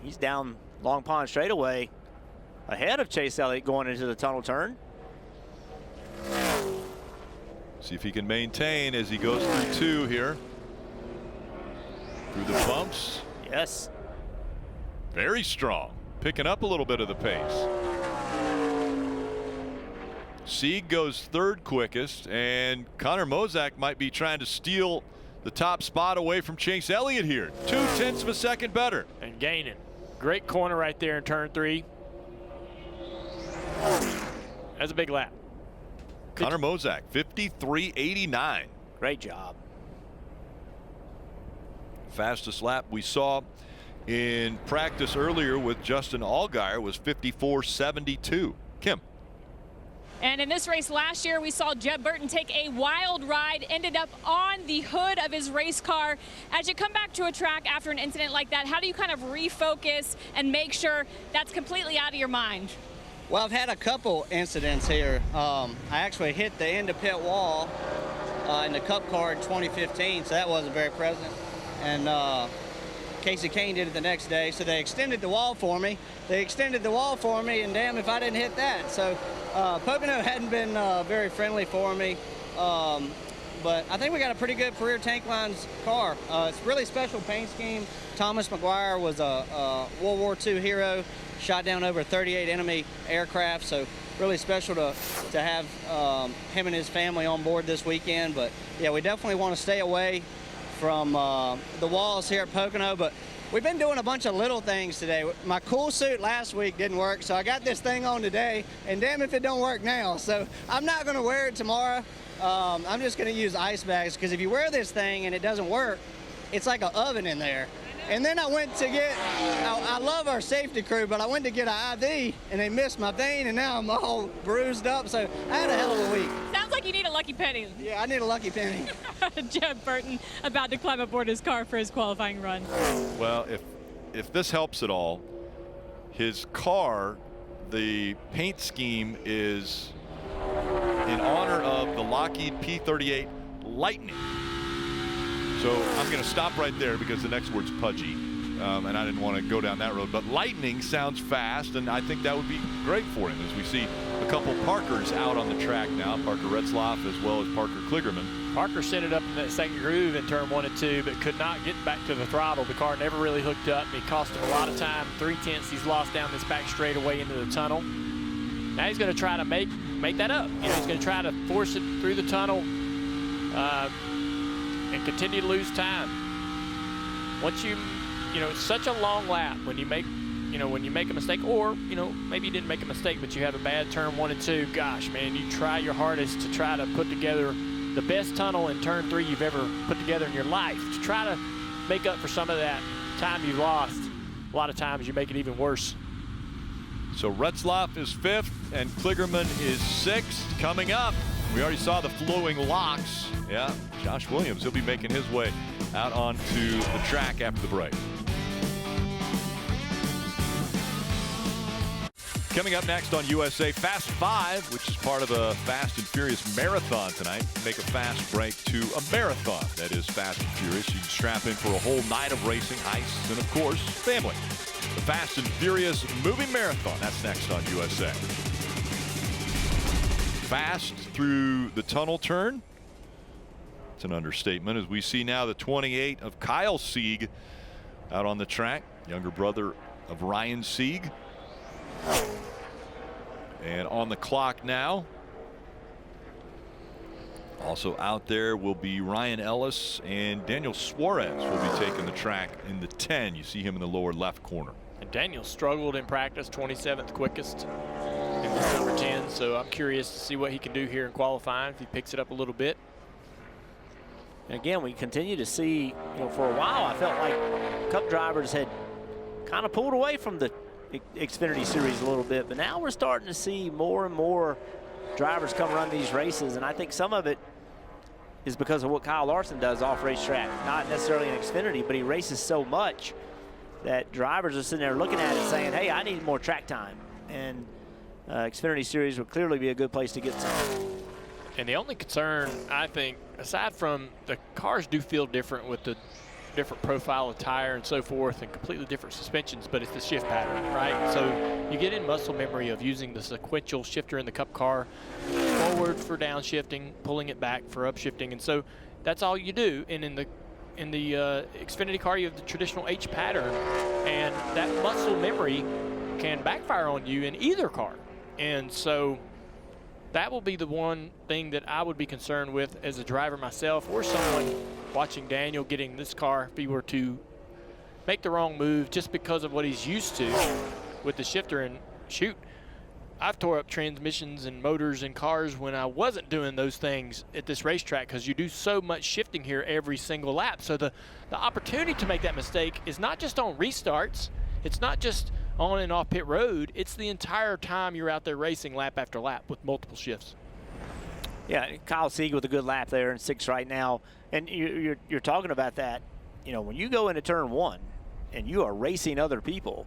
he's down Long Pond straightaway ahead of Chase Elliott going into the tunnel turn. See if he can maintain as he goes through 2 here. Through the bumps. Yes. Very strong. Picking up a little bit of the pace. Sieg goes third quickest, and Connor Mozak might be trying to steal the top spot away from Chase Elliott here. 0.2 of a second better. And gaining. Great corner right there in turn 3. That's a big lap. Connor Mozak, 53.89. Great job. Fastest lap we saw in practice earlier with Justin Allgaier was 54.72. Kim. And in this race last year, we saw Jeb Burton take a wild ride, ended up on the hood of his race car. As you come back to a track after an incident like that, how do you kind of refocus and make sure that's completely out of your mind? Well, I've had a couple incidents here. I actually hit the end of pit wall in the Cup car in 2015, so that wasn't very pleasant. And Casey Kane did it the next day, so they extended the wall for me. And damn if I didn't hit that. So Pocono hadn't been very friendly for me. But I think we got a pretty good career Tank Lines car. It's a really special paint scheme. Thomas McGuire was a World War II hero, shot down over 38 enemy aircraft, so really special to have him and his family on board this weekend. But yeah, we definitely want to stay away from the walls here at Pocono, but we've been doing a bunch of little things today. My cool suit last week didn't work, so I got this thing on today, and damn if it don't work now. So I'm not going to wear it tomorrow. I'm just going to use ice bags, because if you wear this thing and it doesn't work, it's like an oven in there. And then I went to get, I love our safety crew, but I went to get an IV, and they missed my vein, and now I'm all bruised up. So I had a hell of a week. Sounds like you need a lucky penny. Yeah, I need a lucky penny. Jeb Burton about to climb aboard his car for his qualifying run. Well, if this helps at all, his car, the paint scheme is in honor of the Lockheed P-38 Lightning. So I'm going to stop right there because the next word's pudgy, and I didn't want to go down that road. But Lightning sounds fast, and I think that would be great for him as we see a couple Parkers out on the track now. Parker Retzlaff as well as Parker Kligerman. Parker set it up in that second groove in turn 1 and 2, but could not get back to the throttle. The car never really hooked up, and it cost him a lot of time. 0.3 he's lost down this back straightaway into the tunnel. Now he's going to try to make that up. You know, he's going to try to force it through the tunnel and continue to lose time. Once you know, it's such a long lap when you make a mistake, or, you know, maybe you didn't make a mistake, but you have a bad turn 1 and 2. Gosh, man, you try your hardest to try to put together the best tunnel in turn 3 you've ever put together in your life, to try to make up for some of that time you've lost. A lot of times you make it even worse. So Retzlaff is 5th and Kligerman is 6th. Coming up, we already saw the flowing locks. Yeah, Josh Williams, he'll be making his way out onto the track after the break. Coming up next on USA, Fast 5, which is part of a Fast and Furious marathon tonight. Make a fast break to a marathon that is Fast and Furious. You can strap in for a whole night of racing, ice, and of course, family. The Fast and Furious movie marathon. That's next on USA. Fast through the tunnel turn. It's an understatement as we see now the 28 of Kyle Sieg out on the track, younger brother of Ryan Sieg. And on the clock now, also out there will be Ryan Ellis, and Daniel Suarez will be taking the track in the 10. You see him in the lower left corner. And Daniel struggled in practice, 27th quickest in this number 10. So I'm curious to see what he can do here in qualifying, if he picks it up a little bit. And again, we continue to see, you know, for a while I felt like Cup drivers had kind of pulled away from the Xfinity Series a little bit, but now we're starting to see more and more drivers come run these races, and I think some of it is because of what Kyle Larson does off racetrack. Not necessarily in Xfinity, but he races so much that drivers are sitting there looking at it saying, hey, I need more track time. And Xfinity Series would clearly be a good place to get some. And the only concern, I think, aside from the cars do feel different with the different profile of tire and so forth, and completely different suspensions, but it's the shift pattern, right? So you get in muscle memory of using the sequential shifter in the Cup car, forward for downshifting, pulling it back for upshifting, and so that's all you do. And in the Xfinity car, you have the traditional H pattern, and that muscle memory can backfire on you in either car. And so that will be the one thing that I would be concerned with as a driver myself, or someone watching Daniel getting this car, if he were to make the wrong move just because of what he's used to with the shifter. And shoot, I've tore up transmissions and motors in cars when I wasn't doing those things at this racetrack, because you do so much shifting here every single lap. So the opportunity to make that mistake is not just on restarts. It's not just on and off pit road. It's the entire time you're out there racing lap after lap with multiple shifts. Yeah, Kyle Sieg with a good lap there in 6th right now. And you're talking about that. You know, when you go into turn 1 and you are racing other people,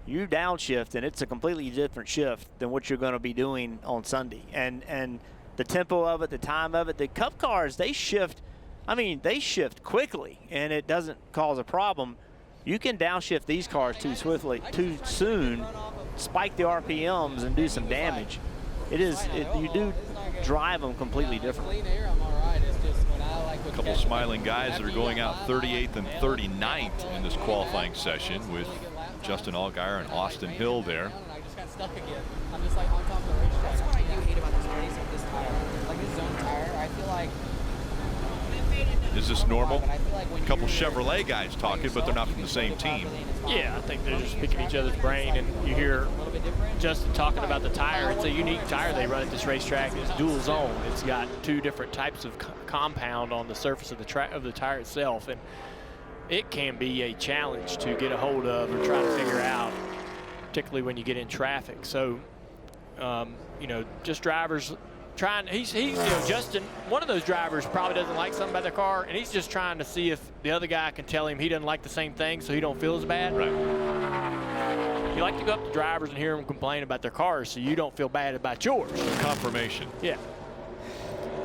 you downshift, and it's a completely different shift than what you're going to be doing on Sunday. And the tempo of it, the time of it, the Cup cars, they shift. I mean, they shift quickly, and it doesn't cause a problem. You can downshift these cars too swiftly, too soon, spike the RPMs, and do some damage. You do drive them completely differently. A couple smiling guys that are going out 38th and 39th in this qualifying session, with Justin Allgaier and Austin Hill there. I just got stuck again. I'm just like on top of the racetrack. That's what I do hate about this race with this tire. Like this zone tire, I feel like. Is this normal? A couple Chevrolet guys talking, but they're not from the same team. Yeah, I think they're just picking each other's brain, and you hear Justin talking about the tire. It's a unique tire they run at this racetrack. It's dual zone. It's got 2 different types of compound on the surface of the tire itself, and it can be a challenge to get a hold of or try to figure out, particularly when you get in traffic. So, you know, just drivers trying. Justin, one of those drivers probably doesn't like something about their car, and he's just trying to see if the other guy can tell him he doesn't like the same thing, so he don't feel as bad. Right. You like to go up to drivers and hear them complain about their cars, so you don't feel bad about yours. Confirmation. Yeah.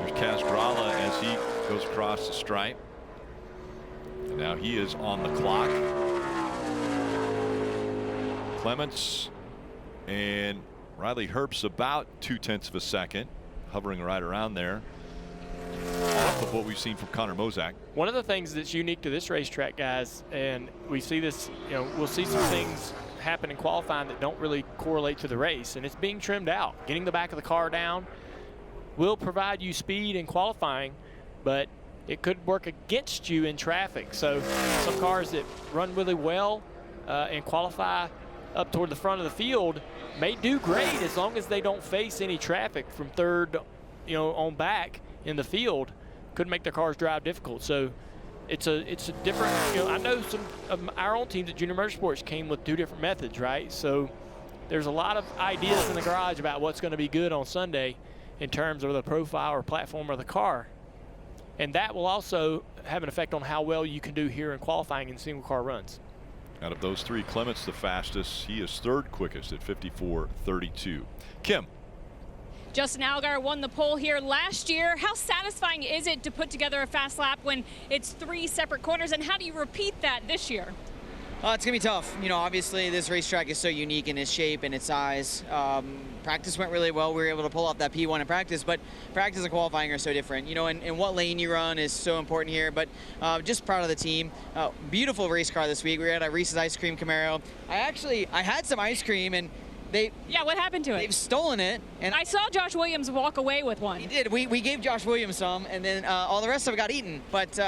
There's Castralla as he goes across the stripe. And now he is on the clock. Clements and Riley Herbst about 0.2 of a second, hovering right around there, off of what we've seen from Connor Mozak. One of the things that's unique to this racetrack, guys, and we see this, you know, we'll see some things happen in qualifying that don't really correlate to the race, and it's being trimmed out. Getting the back of the car down will provide you speed in qualifying, but it could work against you in traffic. So some cars that run really well and qualify up toward the front of the field may do great as long as they don't face any traffic from third, you know, on back in the field. Could make their cars drive difficult. So it's a different, you know, I know some of our own teams at Junior Motorsports came with 2 different methods, right? So there's a lot of ideas in the garage about what's going to be good on Sunday in terms of the profile or platform of the car. And that will also have an effect on how well you can do here in qualifying in single car runs. Out of those 3, Clements the fastest. He is 3rd quickest at 54.32. Kim. Justin Allgaier won the pole here last year. How satisfying is it to put together a fast lap when it's 3 separate corners, and how do you repeat that this year? It's going to be tough. You know, obviously this racetrack is so unique in its shape and its size. Practice went really well. We were able to pull off that P1 in practice, but practice and qualifying are so different. You know, and what lane you run is so important here, but just proud of the team. Beautiful race car this week. We had a Reese's Ice Cream Camaro. I had some ice cream, and yeah, what happened to it? They've stolen it. And I saw Josh Williams walk away with one. He did. We gave Josh Williams some, and then all the rest of it got eaten. But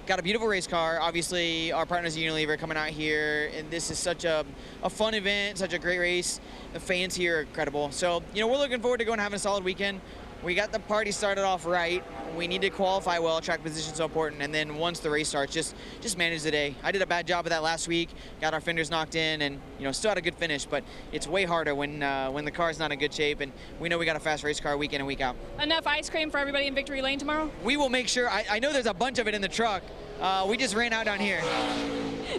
got a beautiful race car. Obviously, our partners at Unilever coming out here, and this is such a fun event, such a great race. The fans here are incredible. So, you know, we're looking forward to going and having a solid weekend. We got the party started off right. We need to qualify well. Track position's so important. And then once the race starts, just manage the day. I did a bad job of that last week. Got our fenders knocked in, and you know, still had a good finish. But it's way harder when the car's not in good shape. And we know we got a fast race car week in and week out. Enough ice cream for everybody in Victory Lane tomorrow? We will make sure. I know there's a bunch of it in the truck. We just ran out down here.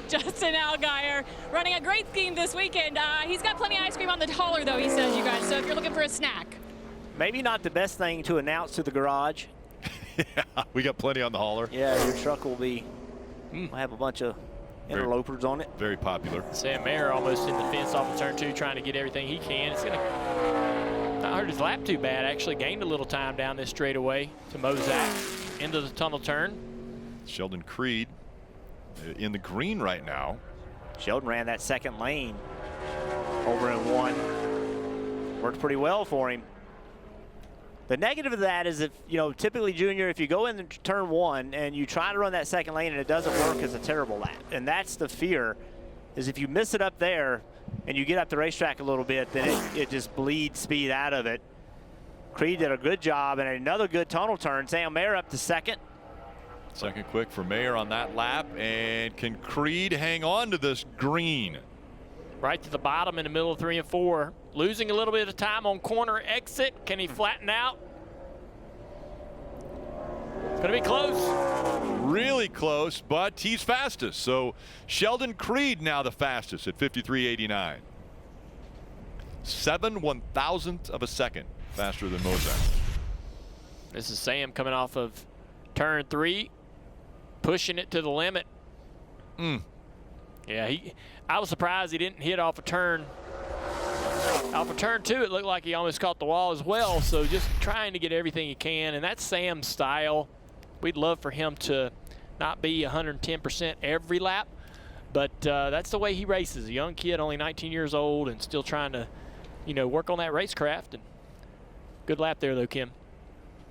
Justin Allgaier running a great scheme this weekend. He's got plenty of ice cream on the hauler, though, he says, you guys. So if you're looking for a snack. Maybe not the best thing to announce to the garage. Yeah, we got plenty on the hauler. Yeah, your truck will be, will have a bunch of interlopers on it. Very popular. Sam Mayer almost hit the fence off of turn 2, trying to get everything he can. It's going to not hurt his lap too bad. Actually gained a little time down this straightaway to Mozak into the tunnel turn. Sheldon Creed in the green right now. Sheldon ran that second lane over in 1. Worked pretty well for him. The negative of that is if, typically, Junior, if you go in turn 1 and you try to run that second lane and it doesn't work, it's a terrible lap. And that's the fear, is if you miss it up there and you get up the racetrack a little bit, then it just bleeds speed out of it. Creed did a good job, and another good tunnel turn. Sam Mayer up to second. Second quick for Mayer on that lap. And can Creed hang on to this green? Right to the bottom in the middle of 3 and 4. Losing a little bit of time on corner exit. Can he flatten out? It's going to be close. Really close, but he's fastest. So Sheldon Creed now the fastest at 53.89. 7/1000th of a second faster than Mozart. This is Sam coming off of turn 3, pushing it to the limit. Yeah, I was surprised he didn't hit off a turn. Off of turn 2, it looked like he almost caught the wall as well. So just trying to get everything he can, and that's Sam's style. We'd love for him to not be 110% every lap, but that's the way he races. A young kid, only 19 years old, and still trying to, work on that racecraft. And good lap there, though, Kim.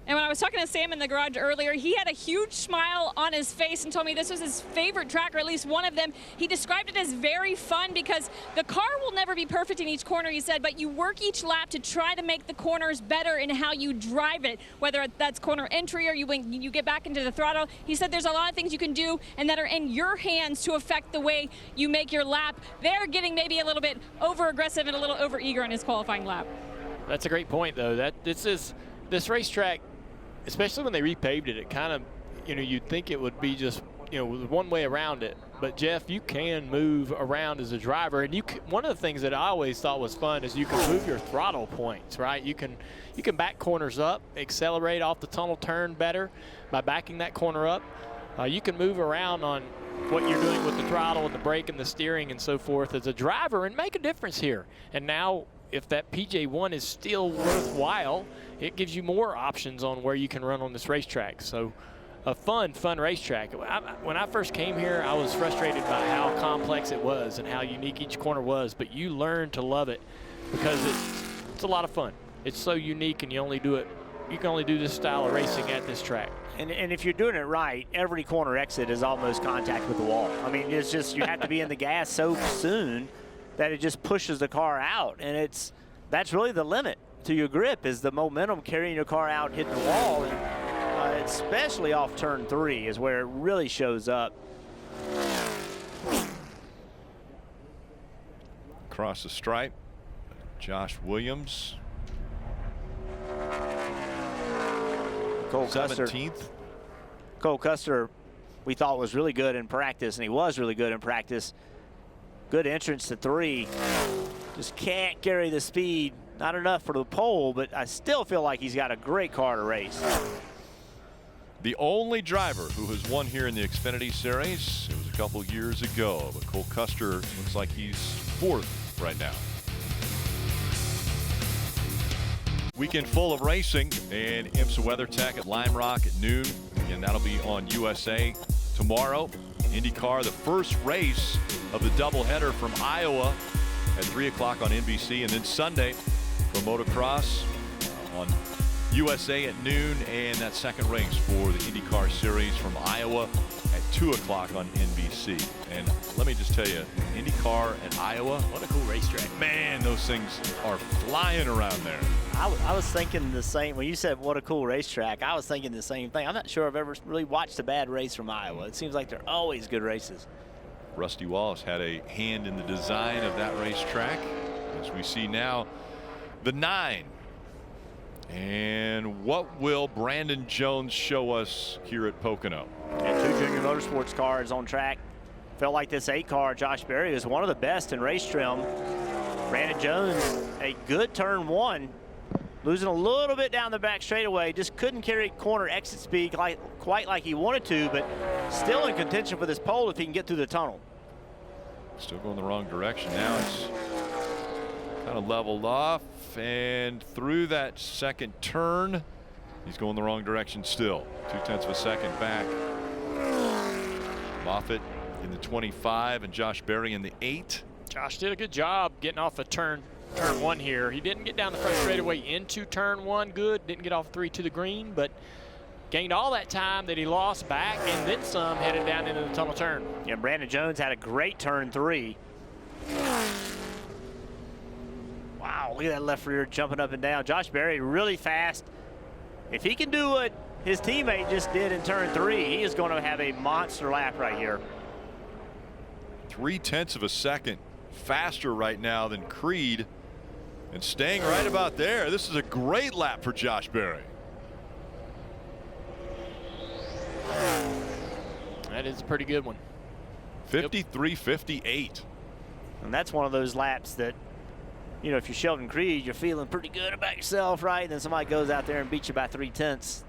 And when I was talking to Sam in the garage earlier, he had a huge smile on his face and told me this was his favorite track, or at least one of them. He described it as very fun because the car will never be perfect in each corner, he said, but you work each lap to try to make the corners better in how you drive it, whether that's corner entry or when you get back into the throttle. He said there's a lot of things you can do and that are in your hands to affect the way you make your lap. They're getting maybe a little bit over-aggressive and a little over-eager in his qualifying lap. That's a great point, though. This racetrack, especially when they repaved it, it kind of, you'd think it would be just, one way around it. But Jeff, you can move around as a driver, and one of the things that I always thought was fun is you can move your throttle points, right? You can back corners up, accelerate off the tunnel turn better by backing that corner up. You can move around on what you're doing with the throttle and the brake and the steering and so forth as a driver and make a difference here. And now, if that PJ1 is still worthwhile, it gives you more options on where you can run on this racetrack. So a fun racetrack. When I first came here, I was frustrated by how complex it was and how unique each corner was, but you learn to love it because it's a lot of fun. It's so unique, and you can only do this style of racing at this track. And if you're doing it right, every corner exit is almost contact with the wall. I mean, it's just you have to be in the gas so soon that it just pushes the car out, and that's really the limit to your grip, is the momentum carrying your car out, hitting the wall, and especially off turn 3 is where it really shows up. Across the stripe, Josh Williams. Cole 17th. Cole Custer, we thought was really good in practice, and he was really good in practice. Good entrance to 3. Just can't carry the speed. Not enough for the pole, but I still feel like he's got a great car to race. The only driver who has won here in the Xfinity Series. It was a couple years ago, but Cole Custer looks like he's 4th right now. Weekend full of racing, and IMSA WeatherTech at Lime Rock at noon. Again, that'll be on USA tomorrow. IndyCar, the first race of the doubleheader from Iowa at 3 o'clock on NBC, and then Sunday for motocross on USA at noon, and that second race for the IndyCar Series from Iowa at 2 o'clock on NBC. And let me just tell you, IndyCar and Iowa, what a cool racetrack. Man, those things are flying around there. I was thinking the same. When you said what a cool racetrack, I was thinking the same thing. I'm not sure I've ever really watched a bad race from Iowa. It seems like they're always good races. Rusty Wallace had a hand in the design of that racetrack. As we see now, the 9. And what will Brandon Jones show us here at Pocono? And 2 junior motorsports cars on track. Felt like this 8 car, Josh Berry, was one of the best in race trim. Brandon Jones, a good turn 1. Losing a little bit down the back straightaway, just couldn't carry corner exit speed quite like he wanted to, but still in contention for this pole if he can get through the tunnel. Still going the wrong direction. Now it's kind of leveled off, and through that second turn, he's going the wrong direction still. 0.2 of a second back. Moffitt in the 25 and Josh Berry in the 8. Josh did a good job getting off of turn turn 1 here. He didn't get down the front straightaway into turn 1 good, didn't get off 3 to the green, but gained all that time that he lost back and then some headed down into the tunnel turn. Yeah, Brandon Jones had a great turn 3. Wow, look at that left rear jumping up and down. Josh Berry really fast. If he can do what his teammate just did in turn 3, he is going to have a monster lap right here. 0.3 of a second faster right now than Creed, and staying right about there. This is a great lap for Josh Berry. That is a pretty good one. 53.58. And that's one of those laps that, you know, if you're Sheldon Creed, you're feeling pretty good about yourself, right? And then somebody goes out there and beats you by 0.3.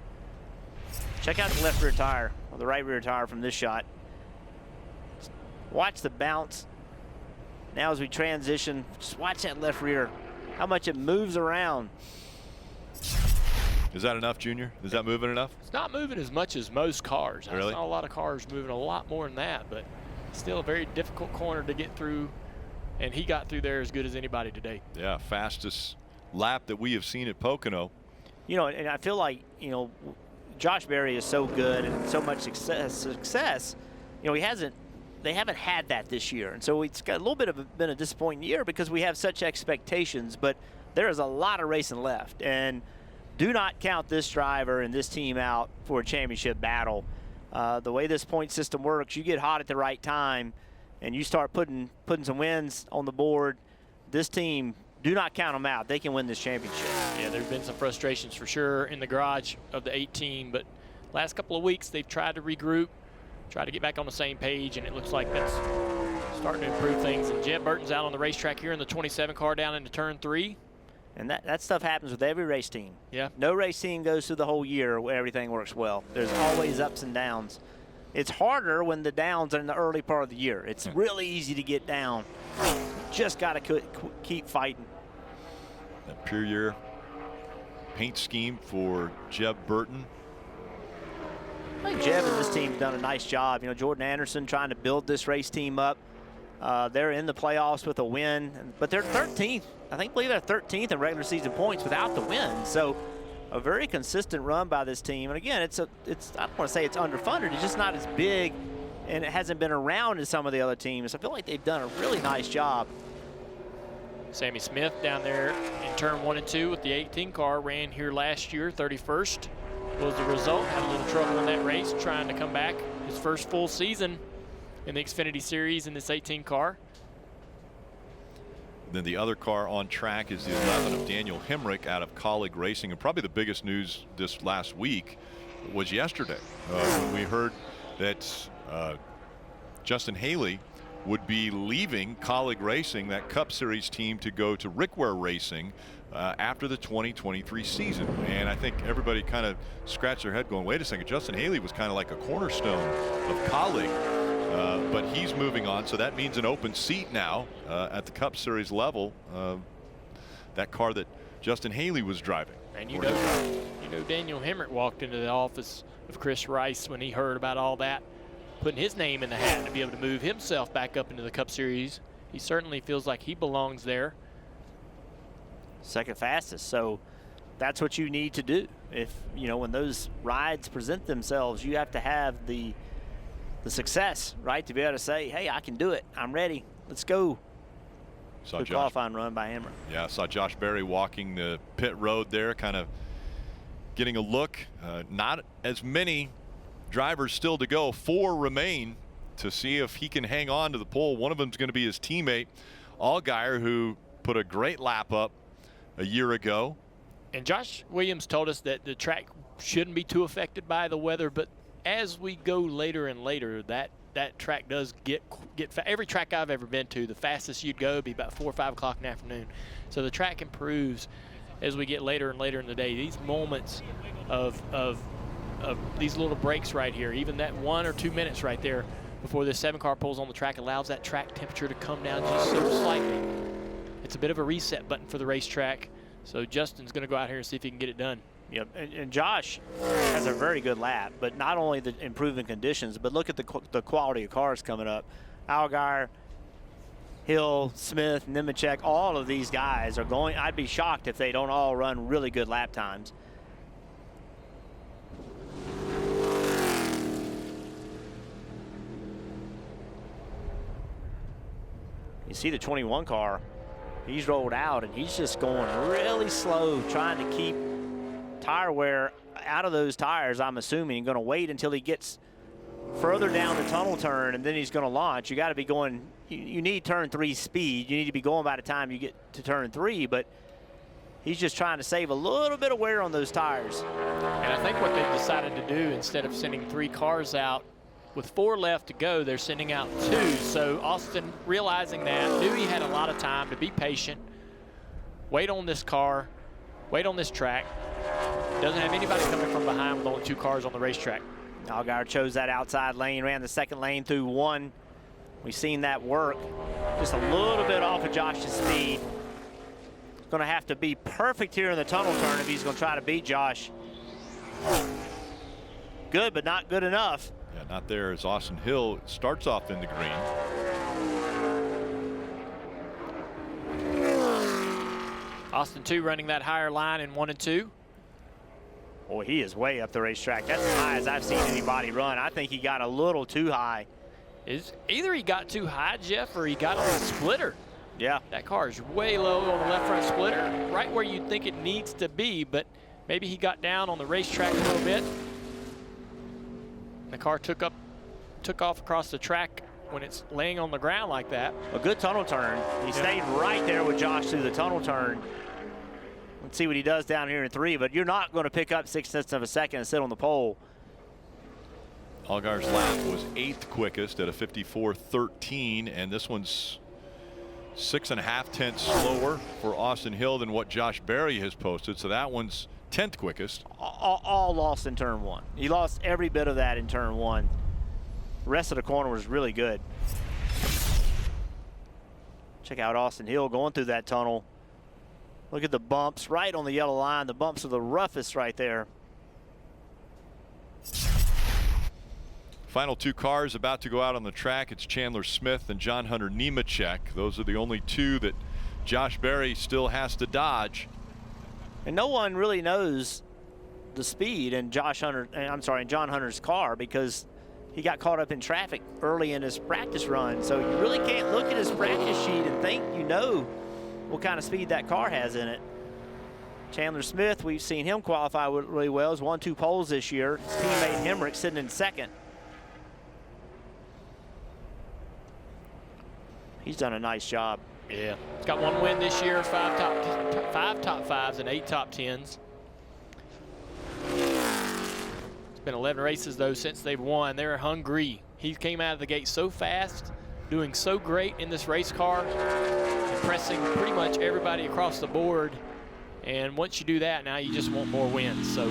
Check out the left rear tire, or the right rear tire from this shot. Watch the bounce. Now as we transition, just watch that left rear, how much it moves around. Is that enough, Junior? Is that moving enough? It's not moving as much as most cars. Really? I saw a lot of cars moving a lot more than that, but still a very difficult corner to get through, and he got through there as good as anybody today. Yeah, fastest lap that we have seen at Pocono. You know, and I feel like, you know, Josh Berry is so good and so much success. You know, they haven't had that this year, and so it's got a little bit of been a disappointing year because we have such expectations. But there is a lot of racing left, and do not count this driver and this team out for a championship battle. The way this point system works, you get hot at the right time, and you start putting some wins on the board. This team, do not count them out. They can win this championship. Yeah, there have been some frustrations for sure in the garage of the 18, but last couple of weeks they've tried to regroup, try to get back on the same page, and it looks like that's starting to improve things. And Jeb Burton's out on the racetrack here in the 27 car down into turn 3. And that stuff happens with every race team. Yeah. No race team goes through the whole year where everything works well. There's always ups and downs. It's harder when the downs are in the early part of the year. It's really easy to get down. Just got to keep fighting. That pure year paint scheme for Jeb Burton. I think Jeb and this team's done a nice job. You know, Jordan Anderson trying to build this race team up. They're in the playoffs with a win, but they're 13th. I believe they're 13th in regular season points without the win. So a very consistent run by this team. And again, it's I don't want to say it's underfunded. It's just not as big, and it hasn't been around as some of the other teams. I feel like they've done a really nice job. Sammy Smith down there in turn 1 and 2 with the 18 car, ran here last year, 31st was the result. Had a little trouble in that race, trying to come back. His first full season in the Xfinity Series in this 18 car. Then the other car on track is the 11 of Daniel Hemrick out of Colleague Racing. And probably the biggest news this last week was yesterday when we heard that Justin Haley would be leaving Colleague Racing, that Cup Series team, to go to Rickware Racing after the 2023 season. And I think everybody kind of scratched their head going, wait a second, Justin Haley was kind of like a cornerstone of Colleague. But he's moving on, so that means an open seat now at the Cup Series level. That car that Justin Haley was driving. And you know Daniel Hemrick walked into the office of Chris Rice when he heard about all that, putting his name in the hat to be able to move himself back up into the Cup Series. He certainly feels like he belongs there. Second fastest, so that's what you need to do. If, you know, when those rides present themselves, you have to have the success, right, to be able to say, hey, I can do it. I'm ready. Let's go. Good qualifying run by Hemrick. Yeah, I saw Josh Berry walking the pit road there, kind of getting a look. Not as many drivers still to go. 4 remain to see if he can hang on to the pole. One of them is going to be his teammate, Allgaier, who put a great lap up a year ago. And Josh Williams told us that the track shouldn't be too affected by the weather, but as we go later and later, that track does get every track I've ever been to, the fastest you'd go would be about 4 or 5 o'clock in the afternoon. So the track improves as we get later and later in the day. These moments of these little breaks right here, even that 1 or 2 minutes right there before this 7 car pulls on the track, allows that track temperature to come down just so slightly. It's a bit of a reset button for the racetrack. So Justin's going to go out here and see if he can get it done. Yep, and Josh has a very good lap, but not only the improving conditions, but look at the quality of cars coming up. Allgaier, Hill, Smith, Nemechek, all of these guys are going. I'd be shocked if they don't all run really good lap times. You see the 21 car, he's rolled out and he's just going really slow, trying to keep tire wear out of those tires. I'm assuming going to wait until he gets further down the tunnel turn and then he's going to launch. You got to be going, you need turn 3 speed. You need to be going by the time you get to turn 3, but he's just trying to save a little bit of wear on those tires. And I think what they've decided to do, instead of sending 3 cars out, with 4 left to go, they're sending out 2. So Austin, realizing that, knew he had a lot of time to be patient, wait on this car, wait on this track. Doesn't have anybody coming from behind with only 2 cars on the racetrack. Allgaier chose that outside lane, ran the second lane through 1. We've seen that work. Just a little bit off of Josh's speed. Going to have to be perfect here in the tunnel turn if he's going to try to beat Josh. Good, but not good enough. Yeah, not there as Austin Hill starts off in the green. Austin 2 running that higher line in 1 and 2. Boy, he is way up the racetrack. That's as high as I've seen anybody run. I think he got a little too high. Either he got too high, Jeff, or he got on the splitter. Yeah. That car is way low on the left front splitter, right where you'd think it needs to be, but maybe he got down on the racetrack a little bit. The car took off across the track when it's laying on the ground like that. A good tunnel turn. He stayed right there with Josh through the tunnel turn. Let's see what he does down here in 3, but you're not going to pick up 0.6 of a second and sit on the pole. Allgaier's lap was 8th quickest at a 54.13, and this one's 6.5 tenths slower for Austin Hill than what Josh Berry has posted. So that one's 10th quickest. All lost in turn 1. He lost every bit of that in turn 1. The rest of the corner was really good. Check out Austin Hill going through that tunnel. Look at the bumps right on the yellow line. The bumps are the roughest right there. Final 2 cars about to go out on the track. It's Chandler Smith and John Hunter Nemechek. Those are the only 2 that Josh Berry still has to dodge. And no one really knows the speed in John Hunter's car, because he got caught up in traffic early in his practice run. So you really can't look at his practice sheet and think you know what kind of speed that car has in it. Chandler Smith, we've seen him qualify really well. He's won 2 poles this year. His teammate Hemrick sitting in 2nd. He's done a nice job. Yeah, he's got 1 win this year, 5 top 5s and 8 top 10s. It's been 11 races though since they've won. They're hungry. He came out of the gate so fast, doing so great in this race car, impressing pretty much everybody across the board. And once you do that, now you just want more wins. So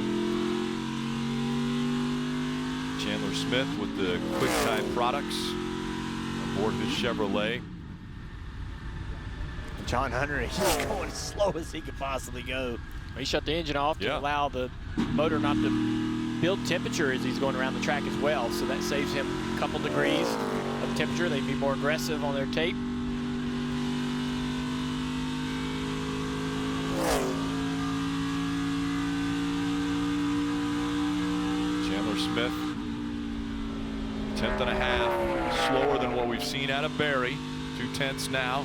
Chandler Smith with the QuickTime products aboard his Chevrolet. John Hunter is just going as slow as he could possibly go. He shut the engine off to allow the motor not to build temperature as he's going around the track as well. So that saves him a couple degrees of temperature. They'd be more aggressive on their tape. Chandler Smith, 10th and a half, slower than what we've seen out of Berry. 2 tenths now.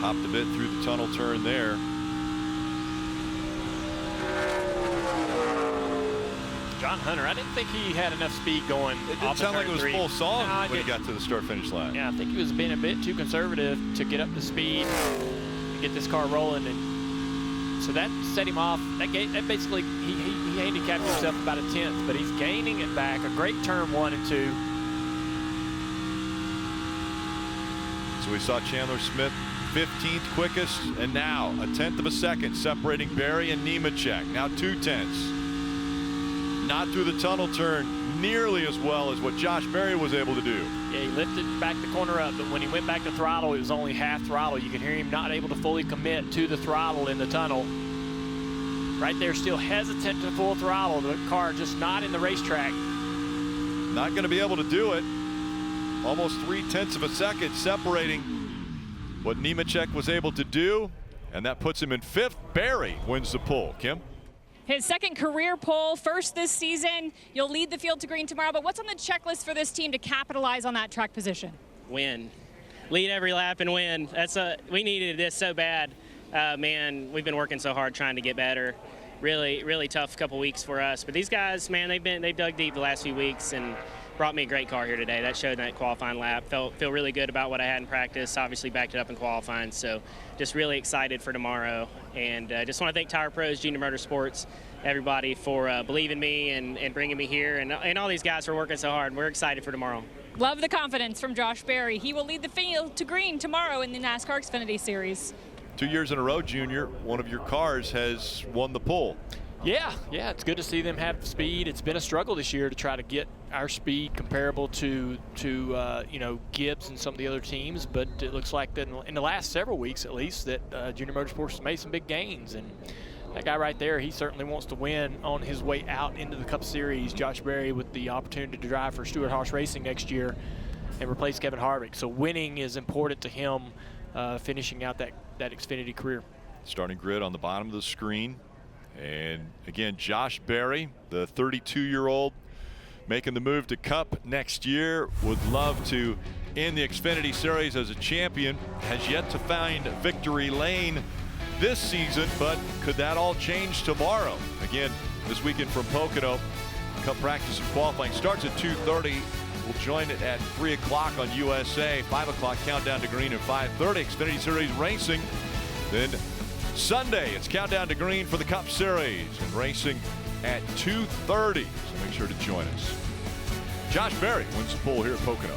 Hopped a bit through the tunnel turn there. John Hunter, I didn't think he had enough speed going. It didn't sound like it was 3. full song when he got to the start-finish line. Yeah, I think he was being a bit too conservative to get up to speed and get this car rolling, and so that set him off. That basically he handicapped himself about a 10th, but he's gaining it back. A great turn 1 and 2. So we saw Chandler Smith 15th quickest, and now a 1/10 of a second separating Berry and Nemechek. Now 2 tenths. Not through the tunnel turn nearly as well as what Josh Berry was able to do. Yeah, he lifted back the corner up, but when he went back to throttle, it was only half throttle. You could hear him not able to fully commit to the throttle in the tunnel. Right there, still hesitant to full throttle. The car just not in the racetrack. not going to be able to do it. Almost 0.3 of a second separating what Nemechek was able to do, and that puts him in 5th. Berry wins the pole. Kim? His 2nd career pole, 1st this season. You'll lead the field to green tomorrow, but what's on the checklist for this team to capitalize on that track position? Win. Lead every lap and win. We needed this so bad. Man, we've been working so hard trying to get better. Really, really tough couple weeks for us. But these guys, man, they've dug deep the last few weeks and brought me a great car here today. That showed in that qualifying lap. Feel really good about what I had in practice. Obviously backed it up in qualifying. So just really excited for tomorrow. And just want to thank Tire Pros, Junior Motorsports, everybody for believing me and bringing me here, and all these guys for working so hard. We're excited for tomorrow. Love the confidence from Josh Berry. He will lead the field to green tomorrow in the NASCAR Xfinity Series. 2 years in a row, Junior, one of your cars has won the pole. Yeah, it's good to see them have speed. It's been a struggle this year to try to get our speed comparable to Gibbs and some of the other teams, but it looks like that in the last several weeks at least that Junior Motorsports has made some big gains, and that guy right there, he certainly wants to win on his way out into the Cup Series. Josh Berry with the opportunity to drive for Stewart-Haas Racing next year and replace Kevin Harvick. So winning is important to him, finishing out that Xfinity career. Starting grid on the bottom of the screen. And again, Josh Berry, the 32-year-old, making the move to Cup next year. Would love to end the Xfinity Series as a champion. Has yet to find victory lane this season, but could that all change tomorrow? Again, this weekend from Pocono, Cup practice and qualifying starts at 2:30. We'll join it at 3 o'clock on USA. 5 o'clock countdown to green, and 5:30 Xfinity Series racing. Then Sunday, it's countdown to green for the Cup Series and racing at 2:30. So make sure to join us. Josh Berry wins the pole here at Pocono.